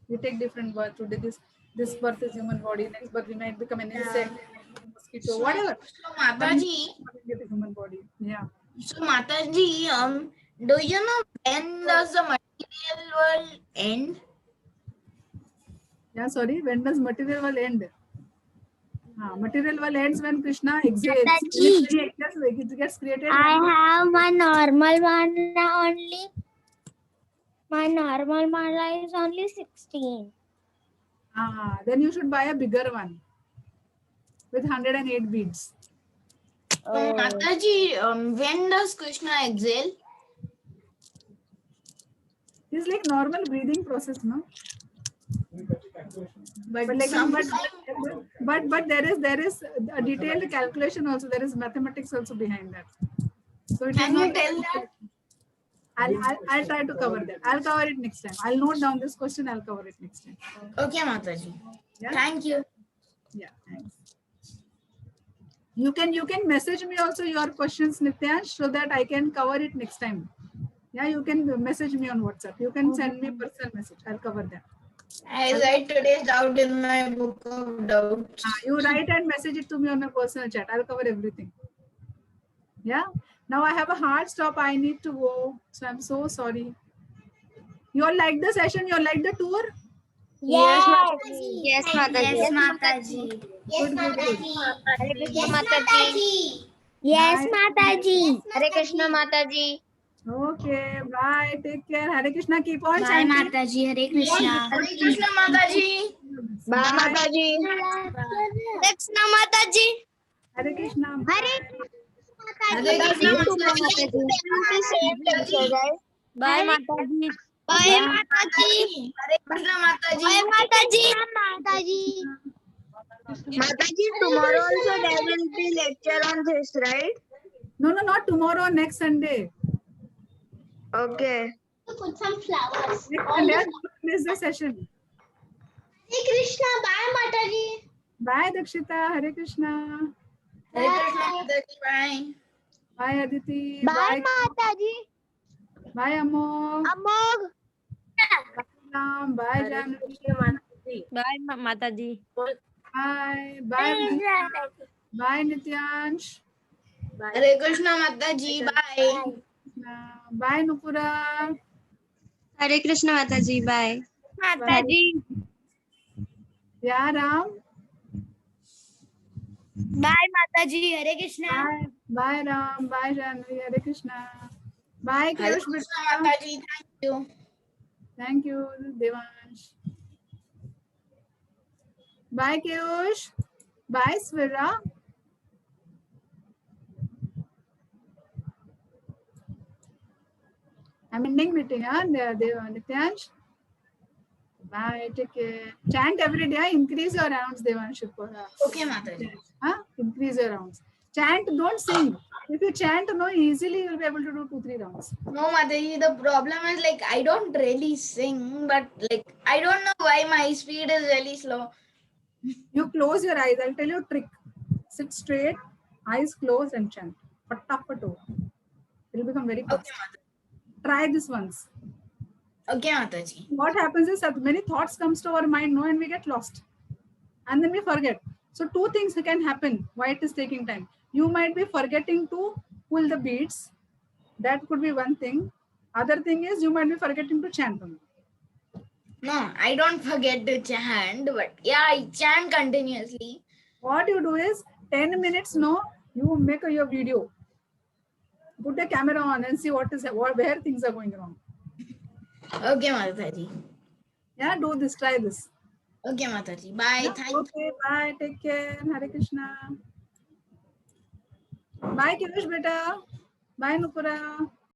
We take different birth. Today this birth is human body. Next birth we might become an insect, mosquito, whatever. So Mataji, Get a human body. Yeah. so Mataji, do you know when does the material world end? Yeah, sorry. When does material world end? Material world ends when Krishna exhales. It gets created. I have my normal mala only. My normal mala is only 16. Then you should buy a bigger one with 108 beads. So Mataji, when does Krishna exhale? It's like normal breathing process, no? But there is a detailed calculation also. There is mathematics also behind that. So it Can is you not tell that? I'll try to cover that. I'll cover it next time. I'll note down this question. I'll cover it next time. Okay, Mataji. Yeah. Thank you. Yeah. Thanks. You can message me also your questions, Nityansh, so that I can cover it next time. Yeah, you can message me on WhatsApp. You can send me personal message. I'll cover that. I write today's doubt in my book of doubts. You write and message it to me on my personal chat. I'll cover everything. Yeah. Now I have a hard stop. I need to go. So I'm so sorry. You all like the session? You all like the tour? Yes, Yes, Mataji. Yes, Mataji. Good, good, good. Hare Krishna Mataji. Yes, Bye. Mataji. Hare Krishna Mataji. Okay. Bye. Take care. Hare Krishna. Keep on Bye, chanting. Mataji. Hare Krishna. Hare Krishna Mataji. Bye, Mataji. Hare Krishna Mataji. Hare Krishna. Hare Krishna Mataji. Bye, Mataji. Bye, Mataji. Hare Krishna Mataji. Bye, Mataji. Mataji, tomorrow also there will be lecture on this, right? No, not tomorrow. Next Sunday. Okay. Put some flowers. Next Sunday. Don't miss the session. Hey Krishna, bye Mataji. Bye, Dakshita. Hare Krishna. Hare Krishna Mataji. Bye. Bye, Aditi. Bye, Mataji. Bye, Amog. Amog. Bye, Ram. Bye, Janvi. Bye, Mataji. Bye. Bye. Bye, Nityansh. Hare Krishna Mataji. Bye. Bye, Nupura. Hare Krishna Mataji. Bye. Mataji. Yeah, Ram. Bye, Mataji. Hare Krishna. Bye. Bye, Ram. Bye, Janvi. Hare Krishna. Bye, Hare Krish. Krishna Mataji. Thank you. Thank you, Devansh. Bye, Kiyush. Bye, Svira. I'm ending meeting, huh? Nityansh. Bye, take care. Chant every day, increase your rounds, Devansh. Okay, Mataji. Huh? Increase your rounds. Chant, don't sing. If you chant, no, easily you'll be able to do 2-3 rounds. No, Mataji, the problem is like I don't really sing, but like I don't know why my speed is really slow. You close your eyes. I'll tell you a trick. Sit straight, eyes closed, and chant. Patapato. It'll become very fast. Okay, Mataji. Try this once. Okay, Mataji. What happens is that many thoughts comes to our mind, no, and we get lost. And then we forget. So 2 things can happen why it is taking time. You might be forgetting to pull the beads. That could be one thing. Other thing is you might be forgetting to chant them. No, I don't forget to chant, but yeah, I chant continuously. What you do is 10 minutes, no, you make your video. Put the camera on and see where things are going wrong. Okay, Mataji. Yeah, do this, try this. Okay, Mataji. Bye. Yeah, Thank you. okay, bye, take care. Hare Krishna. Bye केवश बेटा, bye नुपुरा.